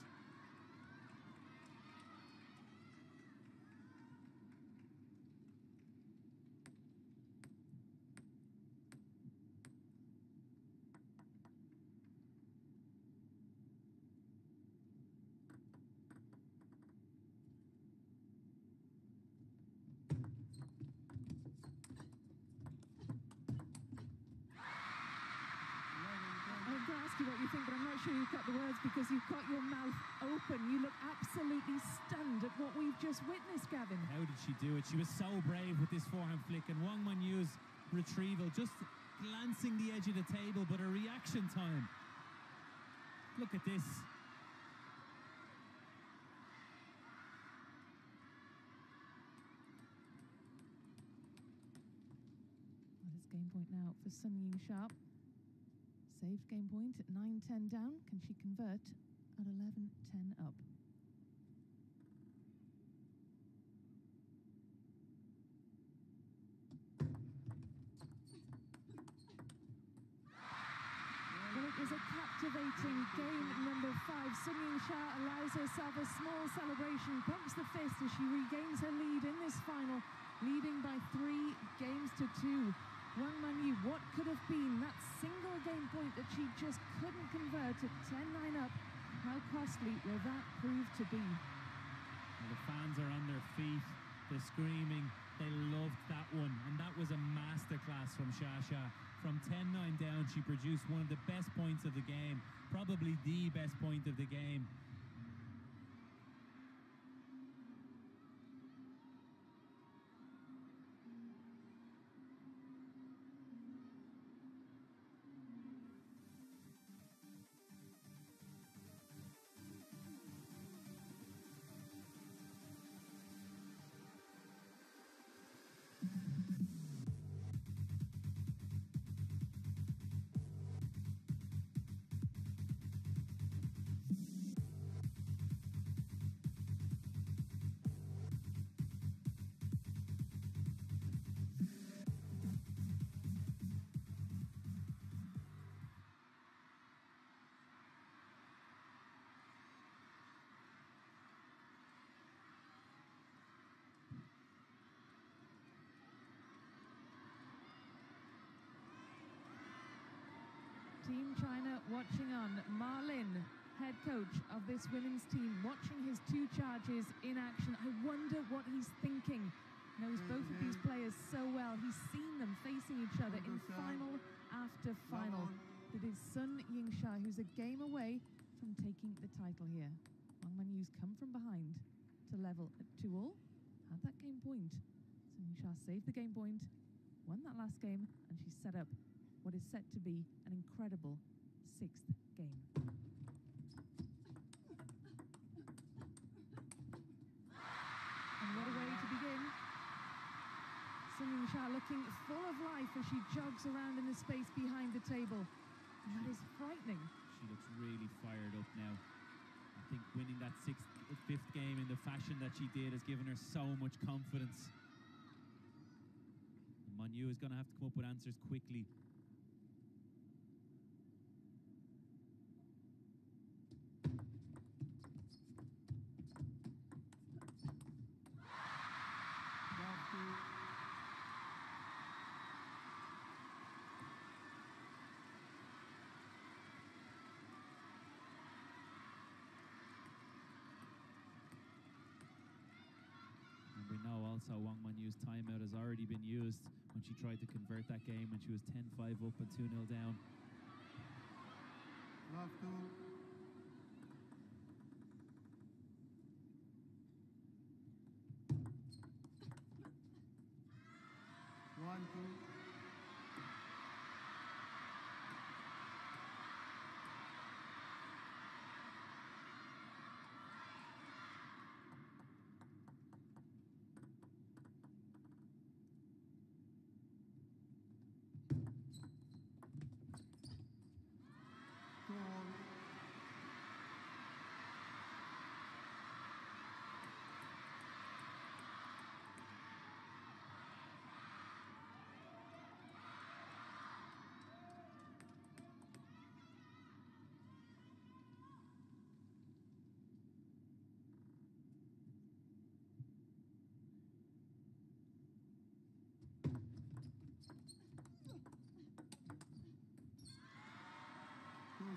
I'm going to ask you what you think, but I'm not sure you cut the words because you've got your mouth open. You look absolutely stunned at what we've just witnessed, Gavin. How did she do it? She was so brave with this forehand flick, and Wang Manyu's retrieval, just glancing the edge of the table, but her reaction time. Look at this. Well, it's game point now for Sun Yingsha. Saved game point at 9-10 down. Can she convert at 11-10 up? Well, it was a captivating game number 5. Sun Yingsha allows herself a small celebration, pumps the fist as she regains her lead in this final, leading by 3 games to 2. Wang Manyu, what could have been that single game point that she just couldn't convert at 10-9 up? How costly will that prove to be? Well, the fans are on their feet, they're screaming, they loved that one, and that was a masterclass from Shasha. From 10-9 down, she produced one of the best points of the game, probably the best point of the game. Team China watching on. Ma Lin, head coach of this women's team, watching his 2 charges in action. I wonder what he's thinking. Knows both of these players so well. He's seen them facing each other in final after final. It is Sun Yingsha who's a game away from taking the title here. Wang Manyu's come from behind to level at 2-all. Had that game point. Sun Yingsha saved the game point, won that last game, and she's set up what is set to be an incredible 6th game. And what a way to begin. Sun Yingsha looking full of life as she jogs around in the space behind the table. And that is frightening. She looks really fired up now. I think winning that 5th game in the fashion that she did has given her so much confidence. Manyu is going to have to come up with answers quickly. We know also Wang Manyu's timeout has already been used when she tried to convert that game when she was 10-5 up and 2-0 down. Love to 1-2.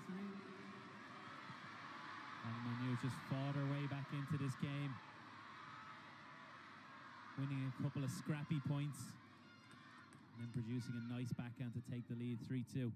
And Manyu just fought her way back into this game, winning a couple of scrappy points, and then producing a nice backhand to take the lead 3-2.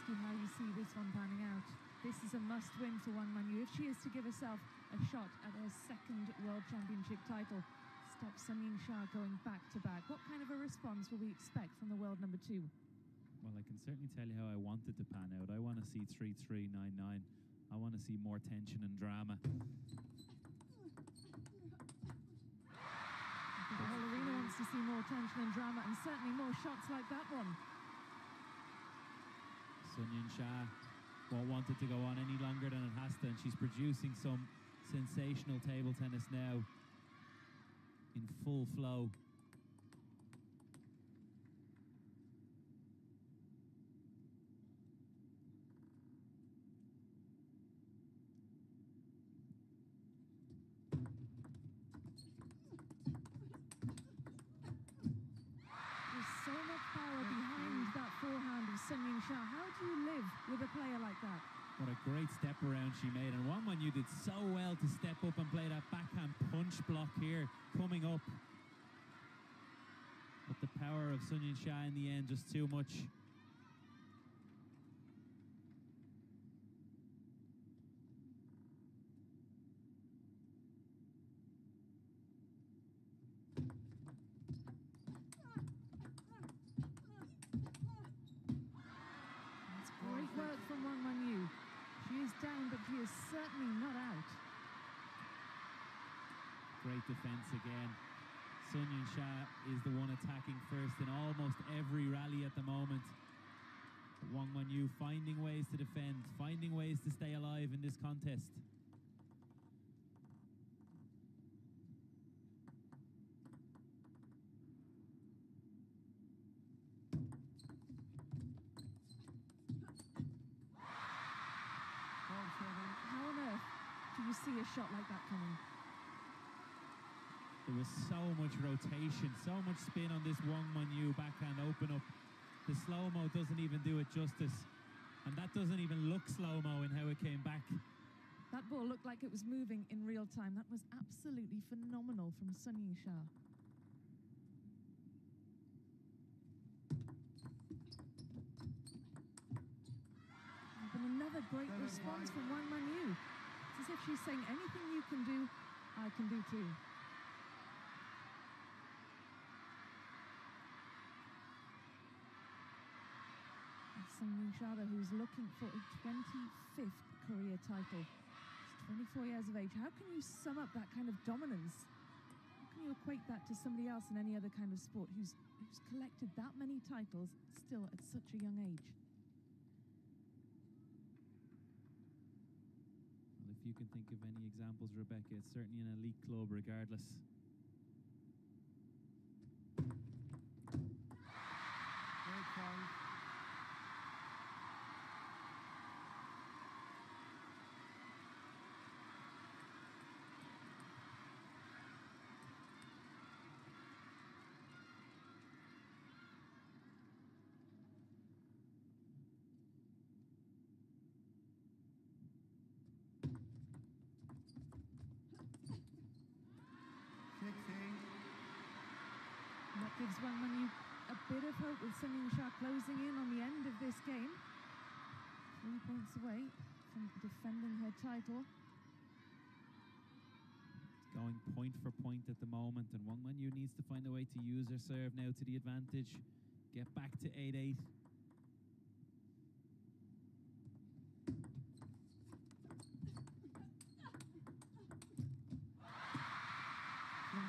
How you see this one panning out. This is a must-win for Wang Manyu if she is to give herself a shot at her second World Championship title. Stop Sun Yingsha going back-to-back. What kind of a response will we expect from the world number 2? Well, I can certainly tell you how I want it to pan out. I want to see 3-3, 9-9. I want to see more tension and drama. The whole arena wants to see more tension and drama, and certainly more shots like that one. Sun Yingsha won't want it to go on any longer than it has to, and she's producing some sensational table tennis now in full flow. There's so much power behind that forehand of Sun Yingsha. How do you live with a player like that? What a great step around she made, and Wang Manyu did so well to step up and play that backhand punch block here coming up. But the power of Sun Yingsha in the end, just too much. That's great work from Wang Manyu. She is down, but she is certainly not out. Great defense again. Sun Yingsha is the one attacking first in almost every rally at the moment. But Wang Manyu finding ways to defend, finding ways to stay alive in this contest. How on earth do you see a shot like that coming? There was so much rotation, so much spin on this Wang Manyu backhand open up. The slow-mo doesn't even do it justice. And that doesn't even look slow-mo in how it came back. That ball looked like it was moving in real time. That was absolutely phenomenal from Sun Yingsha. And another great response from Wang Manyu. It's as if she's saying, anything you can do, I can do too. Sun Yingsha, who's looking for a 25th career title. She's 24 years of age. How can you sum up that kind of dominance? How can you equate that to somebody else in any other kind of sport who's collected that many titles still at such a young age? Well, if you can think of any examples, Rebecca, it's certainly an elite club regardless. And that gives Wang Manyu a bit of hope with Sun Yingsha closing in on the end of this game. 3 points away from defending her title. It's going point for point at the moment, and Wang Manyu needs to find a way to use her serve now to the advantage. Get back to 8-8.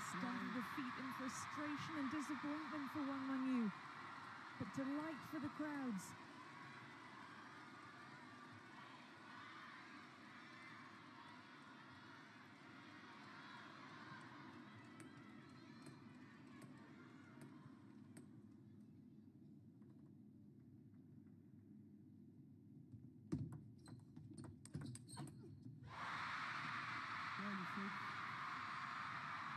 Stomp of defeat in frustration and disappointment for Wang Manyu, but delight for the crowds.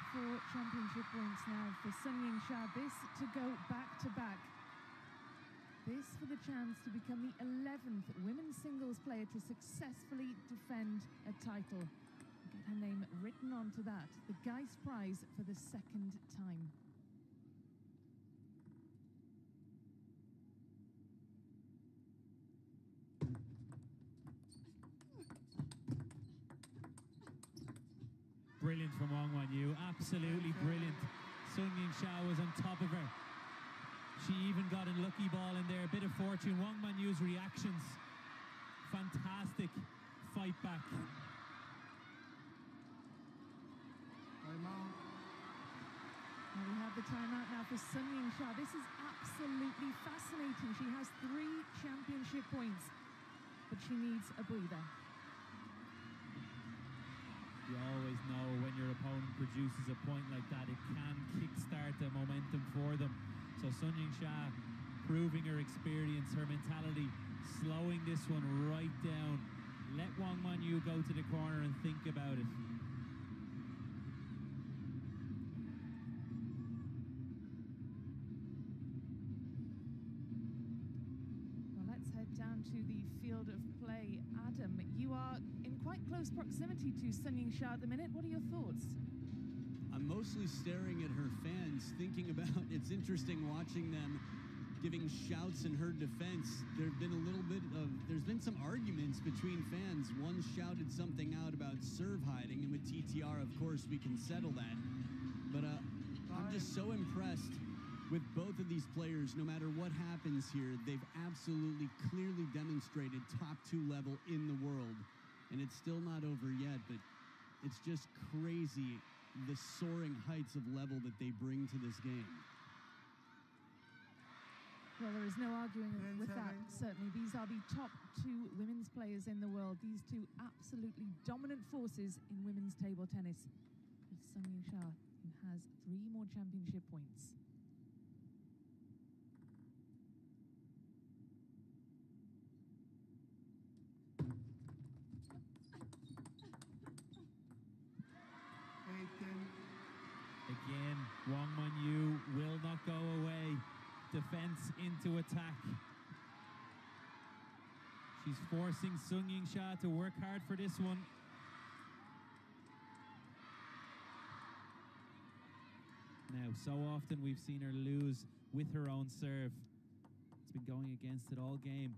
Four championship points now for YINGSHA. This to go back-to-back. This for the chance to become the 11th women's singles player to successfully defend a title. Get her name written onto that. The Geist Prize for the second time. Brilliant from Wang Manyu, absolutely brilliant. YINGSHA was on top of her. She even got a lucky ball in there, a bit of fortune. Wang Manyu's reactions, fantastic fight back. Timeout. Well, we have the timeout now for YINGSHA. This is absolutely fascinating. She has 3 championship points, but she needs a breather. You always know when your opponent produces a point like that, it can kickstart the momentum for them. So YINGSHA proving her experience, her mentality, slowing this one right down. Let Wang Manyu go to the corner and think about it. Well, let's head down to the field of play. Adam, you are in quite close proximity to YINGSHA at the minute. What are your thoughts? I'm mostly staring at her fans, thinking about it's interesting watching them giving shouts in her defense. There's been some arguments between fans. One shouted something out about serve hiding, and with TTR, of course, we can settle that. But I'm just so impressed with both of these players. No matter what happens here, they've absolutely clearly demonstrated top 2 level in the world. And it's still not over yet, but it's just crazy the soaring heights of level that they bring to this game. Well, there is no arguing with that, certainly. These are the top 2 women's players in the world. These 2 absolutely dominant forces in women's table tennis. With YINGSHA, who has 3 more championship points. Again, Wang Manyu will not go away. Defense into attack. She's forcing YINGSHA to work hard for this one. Now, so often we've seen her lose with her own serve. It's been going against it all game.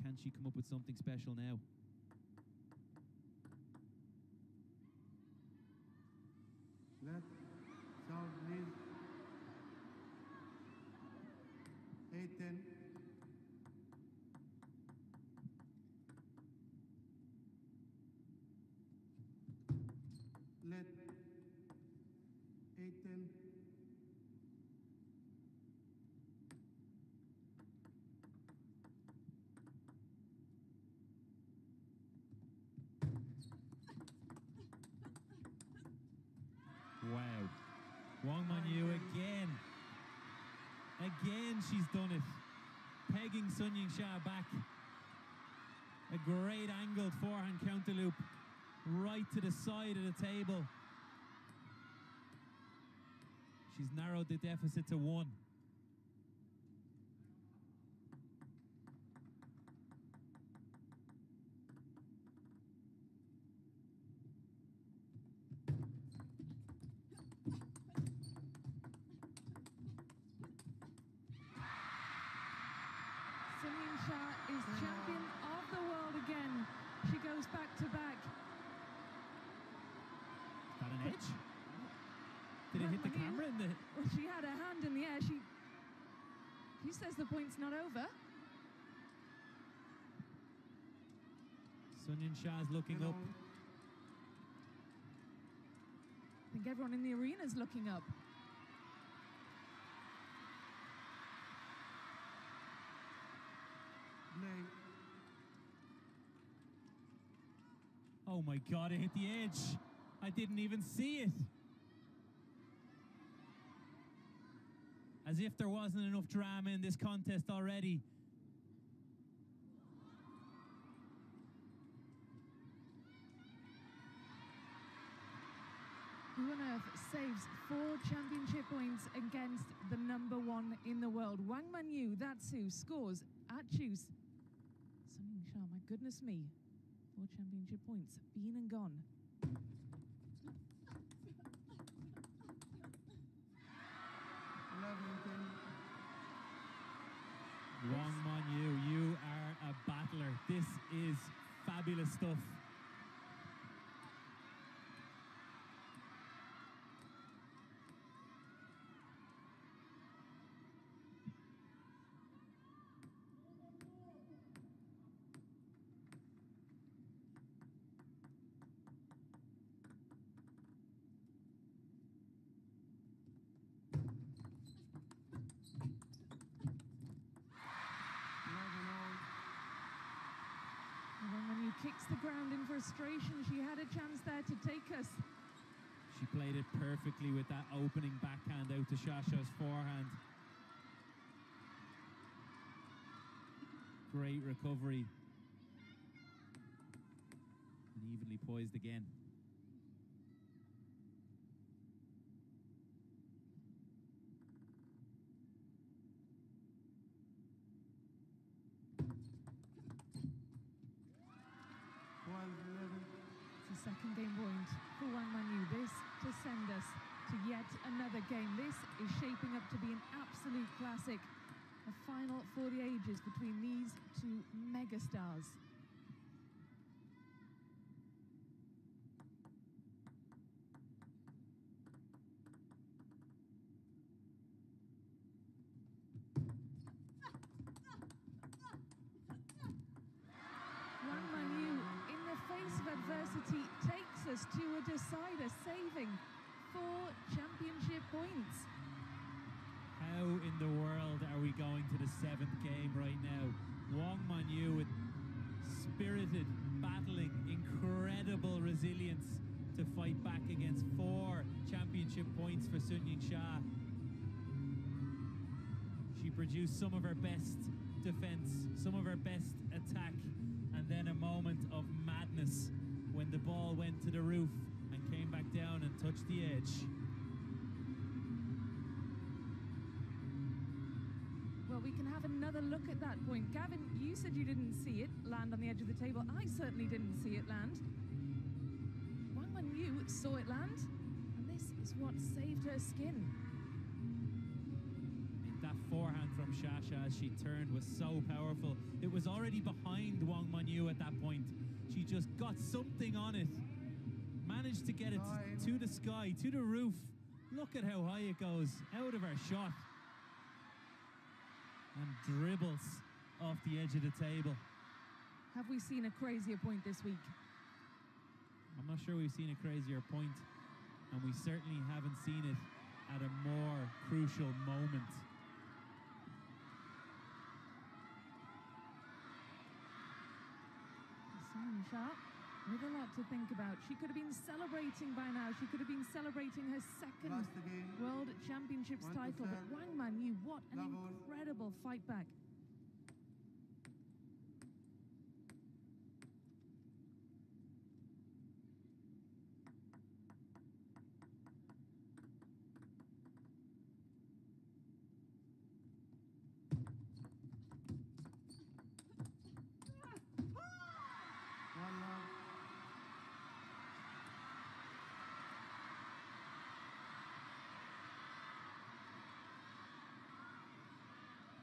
Can she come up with something special now? Let serve, please. 8-10. Let 8-10. Wow. Wang Manyu again. Again, she's done it. Pegging YINGSHA back. A great angled forehand counter loop right to the side of the table. She's narrowed the deficit to 1. YINGSHA is champion of the world again. She goes back to back. Got an edge? Did it hit the Manyu, camera in the... well, she had her hand in the air. She says the point's not over. Sun Ying-sha's looking up. I think everyone in the arena is looking up. Play. Oh my God, it hit the edge. I didn't even see it. As if there wasn't enough drama in this contest already. Who on earth saves 4 championship points against the #1 in the world? Wang Manyu, that's who scores at Choose. Sun Ying-sha, my goodness me. 4 championship points, been and gone. 11-10. Wang Manyu, you are a battler. This is fabulous stuff. Wang Manyu kicks the ground in frustration. She had a chance there to take us. She played it perfectly with that opening backhand out to Shasha's forehand. Great recovery. And evenly poised again. It's a second game point for Wang Manyu. This to send us to yet another game. This is shaping up to be an absolute classic. A final for the ages between these two megastars. Wang Manyu, in the face of adversity, takes us to a decider, saving 4 championship points. How in the world are we going to the 7th game right now? Wang Manyu with spirited, battling, incredible resilience to fight back against 4 championship points for Sun Ying-sha. She produced some of her best defense, some of her best attack, and then a moment of madness when the ball went to the roof and came back down and touched the edge. Well, we can have another look at that point. Gavin, you said you didn't see it land on the edge of the table. I certainly didn't see it land. Wang Manyu saw it land, and this is what saved her skin. That forehand from Shasha as she turned was so powerful. It was already behind Wang Manyu at that point. She just got something on it. Managed to get it to the sky, to the roof. Look at how high it goes, out of her shot. And dribbles off the edge of the table. Have we seen a crazier point this week? I'm not sure we've seen a crazier point, and we certainly haven't seen it at a more crucial moment. Sun Ying-sha with a lot to think about. She could have been celebrating by now. She could have been celebrating her second Lost the game. World Championships 1-7. title. But Wang Manyu, what an Double. incredible fight back. One love.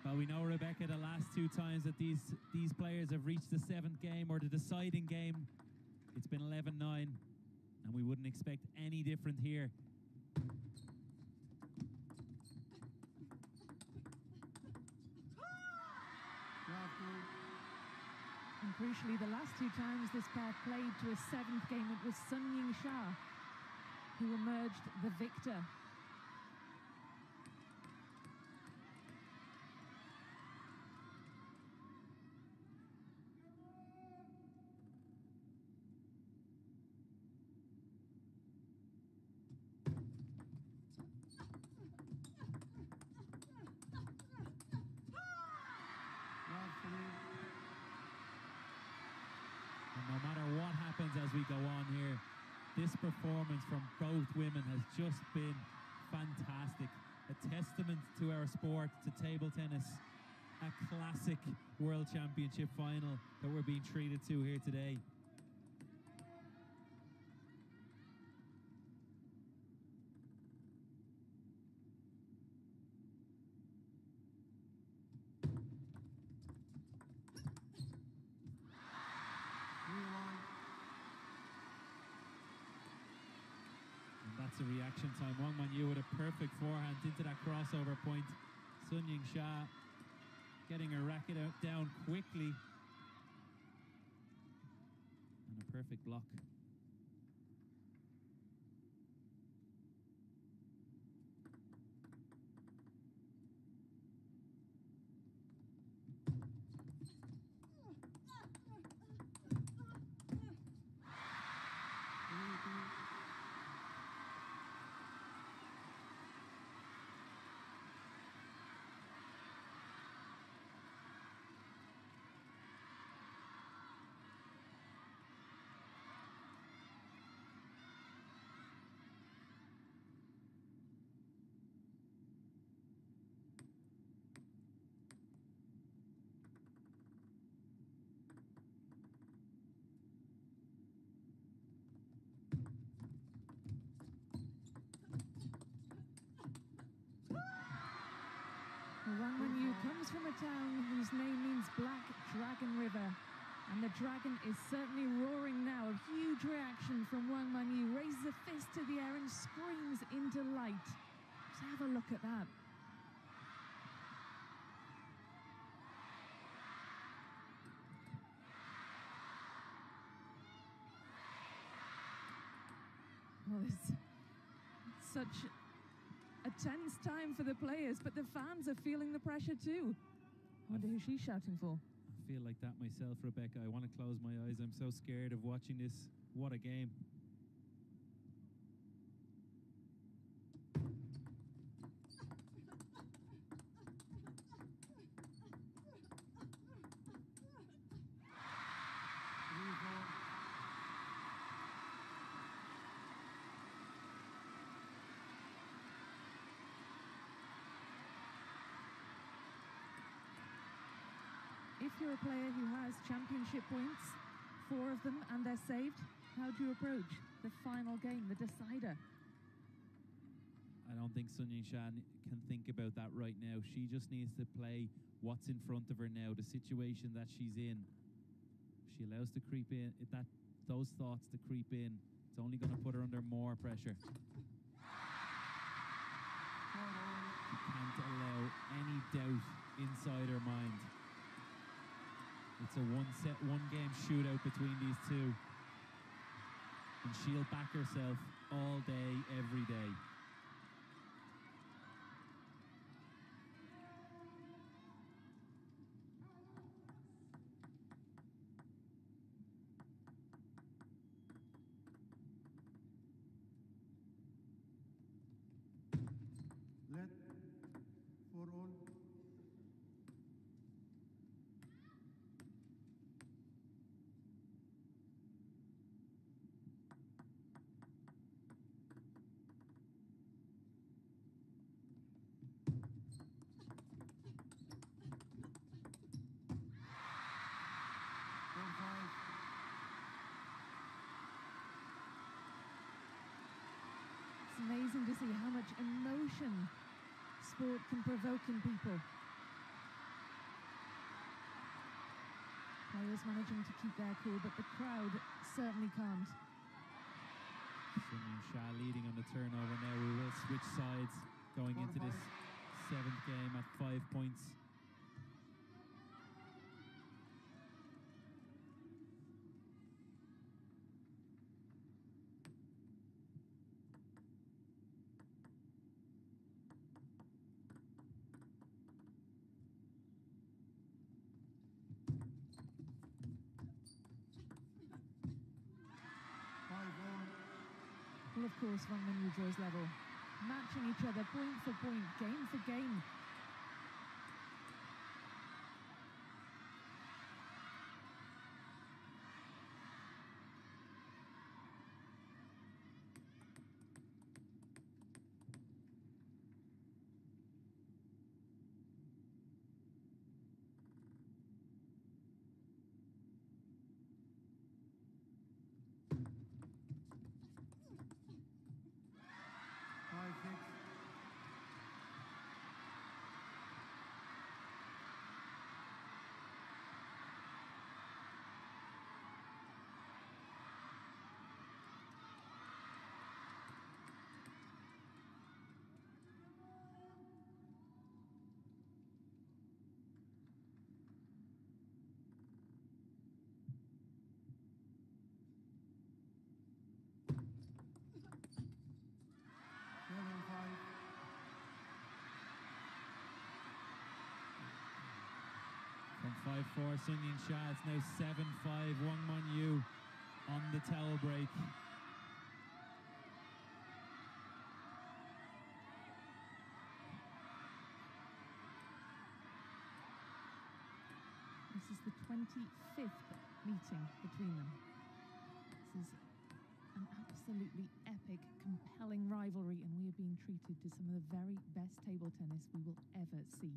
Well, we know, Rebecca, the last 2 times that these players have reached the 7th game or the deciding game, it's been 11-9, and we wouldn't expect any different here. And crucially, the last two times this pair played to a seventh game, it was Sun YINGSHA who emerged the victor. And no matter what happens as we go on here, this performance from both women has just been fantastic. A testament to our sport, to table tennis. A classic World Championship final that we're being treated to here today. And that's a reaction time. Wang Manyu with a perfect forehand into that crossover point. Sun YINGSHA getting her racket down quickly. And a perfect block. Wang Manyu comes from a town whose name means Black Dragon River. And the dragon is certainly roaring now. A huge reaction from Wang Manyu. Raises a fist to the air and screams into light. Just have a look at that. Well, it's such a tense time for the players, but the fans are feeling the pressure too. I wonder who she's shouting for. I feel like that myself, Rebecca. I want to close my eyes. I'm so scared of watching this. What a game. If you're a player who has championship points, 4 of them, and they're saved, how do you approach the final game, the decider? I don't think Sun YINGSHA can think about that right now. She just needs to play what's in front of her now, the situation that she's in. If she allows to creep in, those thoughts to creep in, it's only going to put her under more pressure. You can't allow any doubt inside her mind. It's a one-game shootout between these two. And she'll back herself all day, every day. Let for all. It's amazing to see how much emotion sport can provoke in people. Players managing to keep their cool, but the crowd certainly can't. Sun YINGSHA leading on the turnover now. We will switch sides going into this 7th game at 5 points. Well, of course, Wang Manyu draws level, matching each other point for point, game for game. From 5-4, Sun Yingsha, it's now 7-5, Wang Manyu on the towel break. This is the 25th meeting between them. This is an absolutely epic, compelling rivalry, and we are being treated to some of the very best table tennis we will ever see.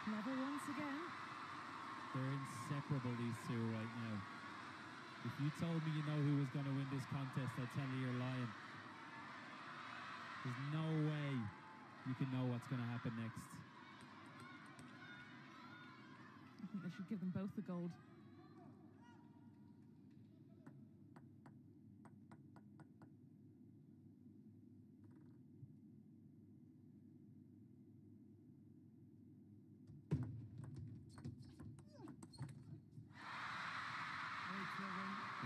Level once again. They're inseparable, these two, right now. If you told me you know who was going to win this contest, I'd tell you you're lying. There's no way you can know what's going to happen next. I think they should give them both the gold.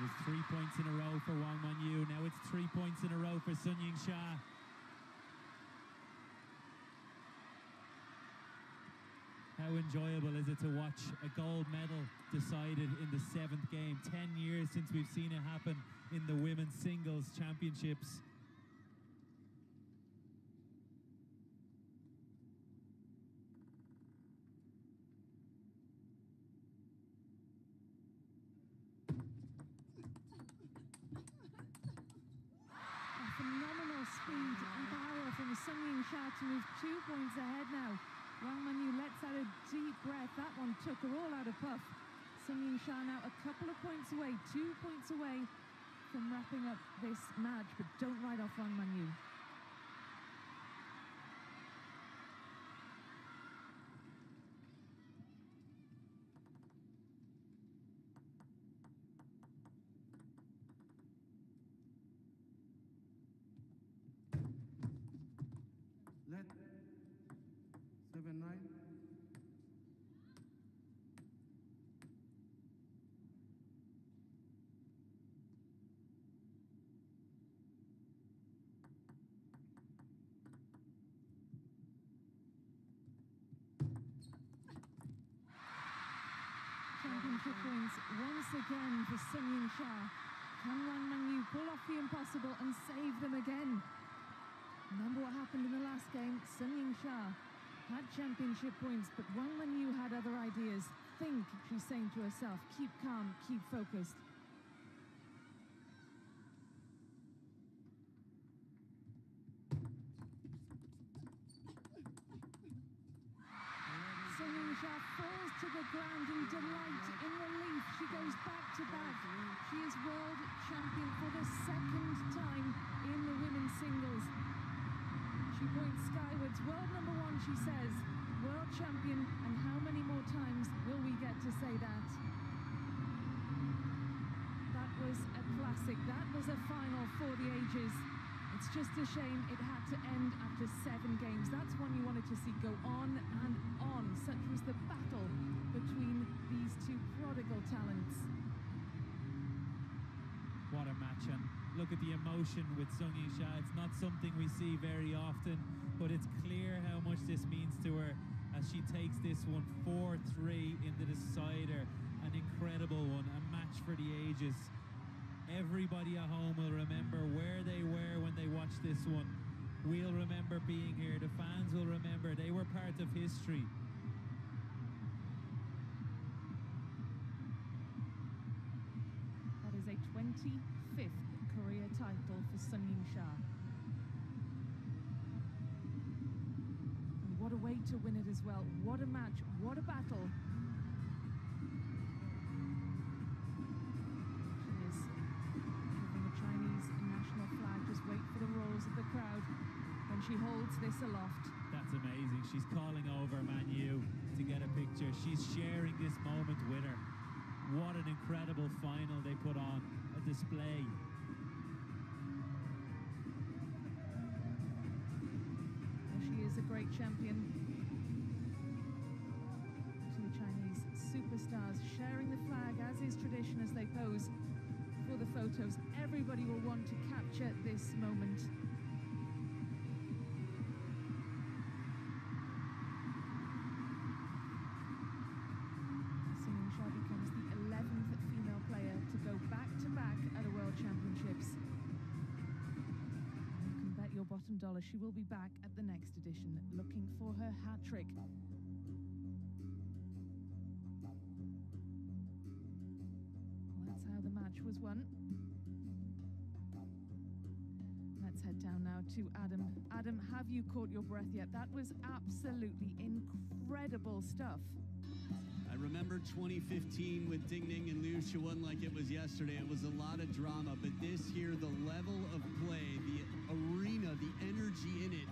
It was 3 points in a row for Wang Manyu. Now it's 3 points in a row for Sun Yingsha. How enjoyable is it to watch a gold medal decided in the 7th game? 10 years since we've seen it happen in the women's singles championships. Phenomenal speed and power from Sun Yingsha to move 2 points ahead now. Wang Manyu lets out a deep breath. That one took her all out of puff. Sun Yingsha now a couple of points away, 2 points away from wrapping up this match, but don't write off Wang Manyu. Let 7-9. Championship points once again for Sun Yingsha. Can Wang Manyu pull off the impossible and save them again? Remember what happened in the last game? Sun Yingsha had championship points, but Wang Manyu had other ideas. Think, she's saying to herself, keep calm, keep focused. Sun Yingsha falls to the ground in delight, in relief. She goes back to back. She is world champion for the 2nd time in the women's singles. She points skywards. World number one, she says. World champion, and how many more times will we get to say that? That was a classic. That was a final for the ages. It's just a shame it had to end after 7 games. That's one you wanted to see go on and on. Such was the battle between these two prodigal talents. What a match, and look at the emotion with Sung Yingsha. It's not something we see very often, but it's clear how much this means to her as she takes this one 4-3 in the decider. An incredible one, a match for the ages. Everybody at home will remember where they were when they watched this one. We'll remember being here. The fans will remember. They were part of history. That is a 25th career title for Sung Yingsha. And what a way to win it as well. What a match. What a battle. Of the crowd when she holds this aloft. That's amazing. She's calling over Manyu to get a picture. She's sharing this moment with her. What an incredible final they put on, a display. Well, she is a great champion. Two Chinese superstars sharing the flag, as is tradition, as they pose for the photos. Everybody will want to capture this moment. Sung Yingsha becomes the 11th female player to go back-to-back at a World Championships. You can bet your bottom dollar she will be back at the next edition, looking for her hat trick. That's how the match was won. Let's head down now to Adam. Adam, have you caught your breath yet? That was absolutely incredible stuff. I remember 2015 with Ding Ning and Liu Shiwen like it was yesterday. It was a lot of drama, but this here, the level of play, the arena, the energy in it,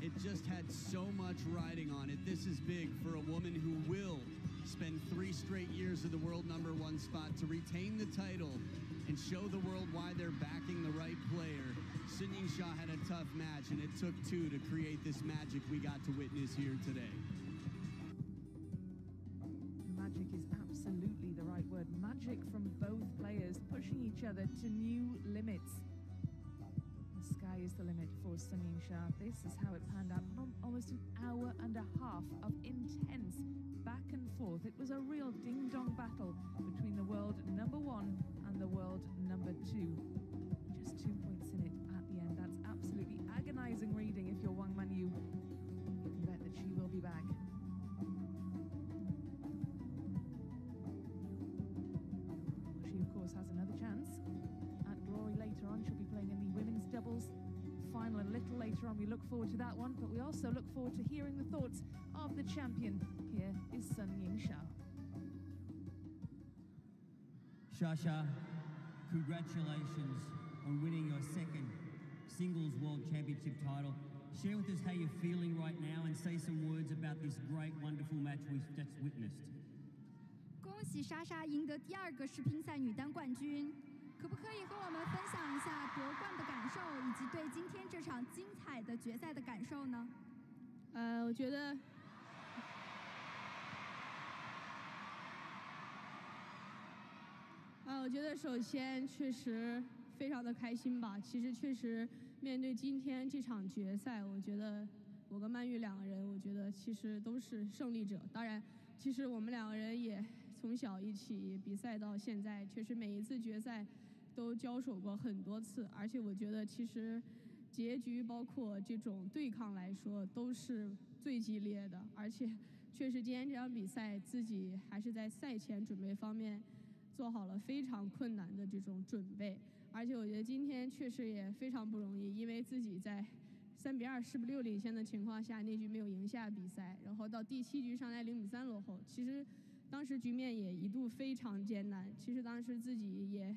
it just had so much riding on it. This is big for a woman who will spend 3 straight years of the world #1 spot to retain the title and show the world why they're backing the right player. Sung Yingsha had a tough match, and it took 2 to create this magic we got to witness here today. Magic is absolutely the right word. Magic from both players, pushing each other to new limits. The sky is the limit for Sung Yingsha. This is how it panned out. Almost an hour and a half of intense back and forth. It was a real ding-dong battle between the world #1 and the world #2. Just 2 points in it at the end. That's absolutely agonizing reading if you're Wang Manyu. You can bet that she will be back. She, of course, has another chance at glory later on. She'll be playing in the women's doubles final a little later on. We look forward to that one, but we also look forward to hearing the thoughts of the champion. Here is Sung Yingsha. Shasha, congratulations on winning your second singles world championship title. Share with us how you're feeling right now and say some words about this great, wonderful match we've just witnessed. 恭喜莎莎赢得第2个世乒赛女单冠军，可不可以和我们分享一下夺冠的感受，以及对今天这场精彩的决赛的感受呢？我觉得首先确实非常的开心吧。其实确实面对今天这场决赛，我觉得我跟曼玉2个人，我觉得其实都是胜利者。当然，其实我们2个人也从小一起比赛到现在，确实每一次决赛都交手过很多次，而且我觉得其实结局包括这种对抗来说都是最激烈的，而且确实今天这场比赛自己还是在赛前准备方面做好了非常困难的这种准备，而且我觉得今天确实也非常不容易，因为自己在3-2、10-6领先的情况下，那局没有赢下比赛，然后到第7局上来0-3落后，其实当时局面也一度非常艰难，其实当时自己也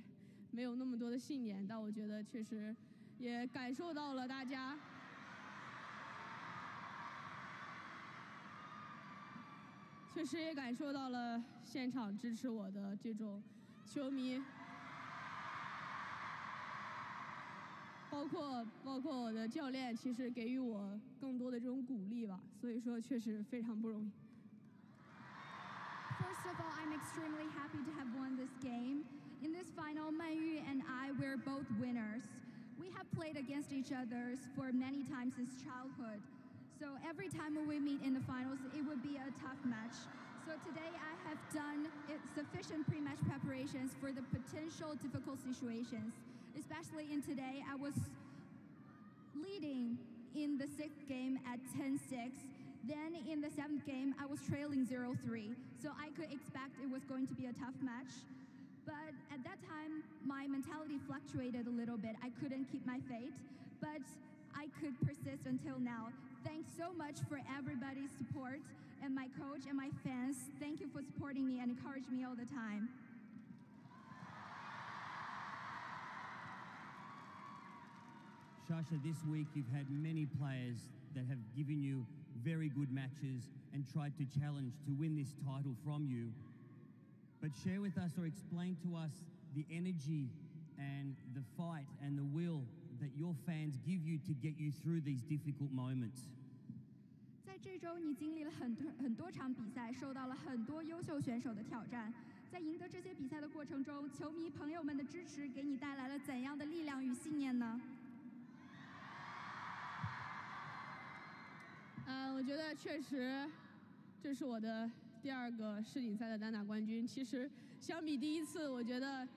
没有那么多的信念，但我觉得确实也感受到了大家确实也感受到了现场支持我的这种球迷，包括我的教练，其实给予我更多的这种鼓励吧。所以说，确实非常不容易。First of all, I'm extremely happy to have won this game. In this final, Manyu and I were both winners. We have played against each other for many times since childhood. So every time we meet in the finals, it would be a tough match. So today I have done sufficient pre-match preparations for the potential difficult situations. Especially in today, I was leading in the 6th game at 10-6. Then in the 7th game, I was trailing 0-3. So I could expect it was going to be a tough match. But at that time, my mentality fluctuated a little bit. I couldn't keep my fate, but I could persist until now. Thanks so much for everybody's support and my coach and my fans. Thank you for supporting me and encouraging me all the time. Shasha, this week you've had many players that have given you very good matches and tried to challenge to win this title from you. But share with us or explain to us the energy and the fight and the will that your fans give you to get you through these difficult moments. 在这周，你经历了很多场比赛，受到了很多优秀选手的挑战。在赢得这些比赛的过程中，球迷朋友们的支持给你带来了怎样的力量与信念呢？我觉得确实，这是我的第2个世锦赛的单打冠军。其实相比第1次，我觉得，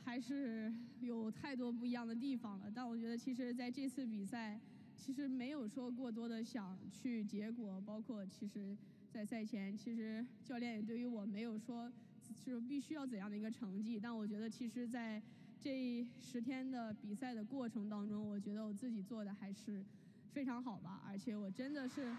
还是有太多不一样的地方了。但我觉得，其实在这次比赛，其实没有说过多的想去结果，包括其实，在赛前，其实教练也对于我没有说，就是必须要怎样的一个成绩。但我觉得，其实在这10天的比赛的过程当中，我觉得我自己做的还是非常好吧，而且我真的是。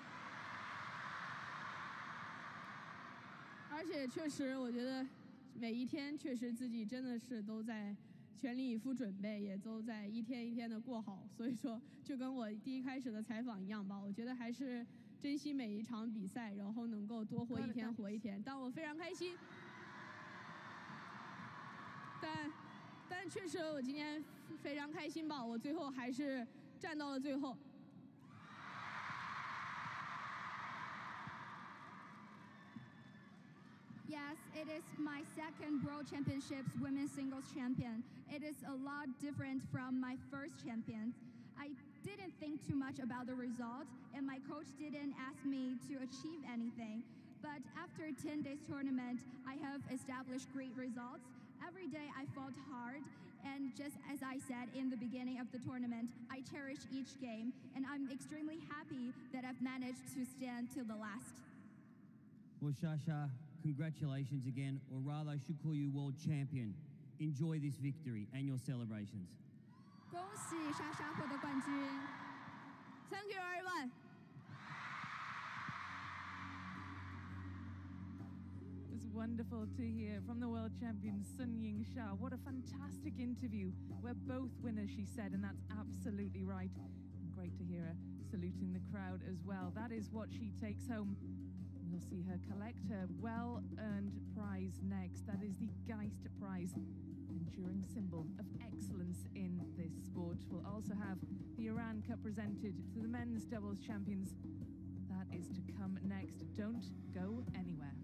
而且确实，我觉得每一天确实自己真的是都在全力以赴准备，也都在一天一天的过好。所以说，就跟我第一开始的采访一样吧，我觉得还是珍惜每一场比赛，然后能够多活一天活一天。但我非常开心，但确实我今天非常开心吧，我最后还是站到了最后。Yes, it is my 2nd World Championships Women's Singles Champion. It is a lot different from my first champion. I didn't think too much about the result, and my coach didn't ask me to achieve anything. But after 10 days tournament, I have established great results. Every day I fought hard, and just as I said in the beginning of the tournament, I cherish each game, and I'm extremely happy that I've managed to stand till the last. Well, Shasha, congratulations again, or rather I should call you world champion. Enjoy this victory and your celebrations. 恭喜莎莎获得冠军。Thank you, everyone. It was wonderful to hear from the world champion Sun YINGSHA. What a fantastic interview. We're both winners, she said, and that's absolutely right. And great to hear her saluting the crowd as well. That is what she takes home. We'll see her collect her well-earned prize next. That is the Geist Prize, enduring symbol of excellence in this sport. We'll also have the Iran Cup presented to the men's doubles champions. That is to come next. Don't go anywhere.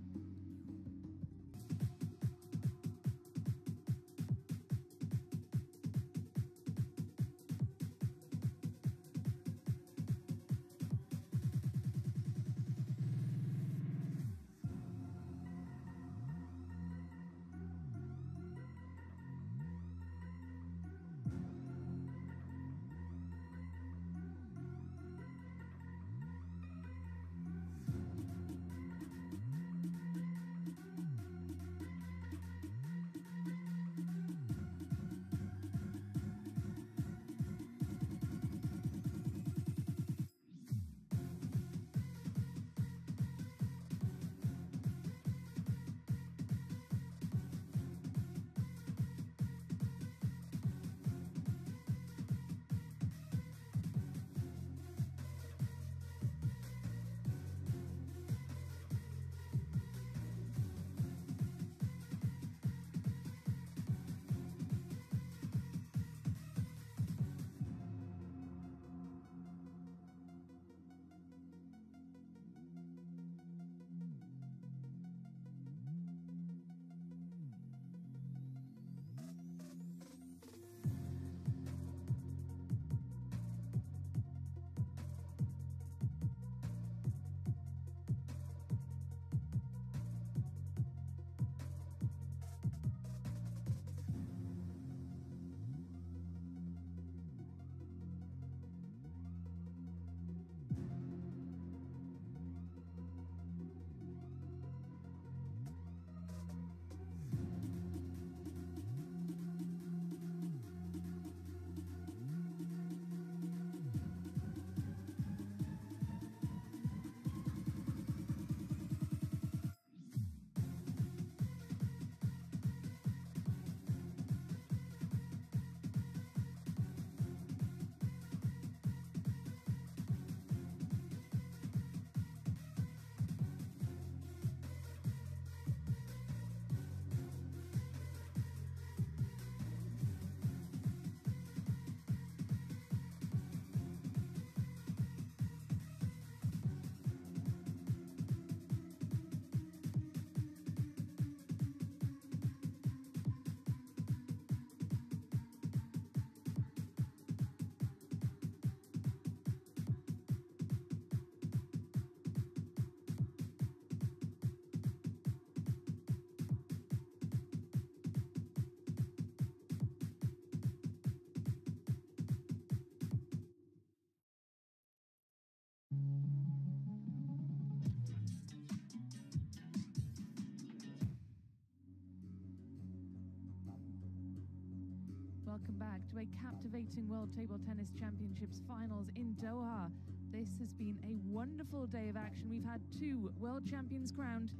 welcome back to a captivating World Table Tennis Championships finals in Doha. This has been a wonderful day of action. We've had 2 world champions crowned,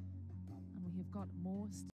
and we have got more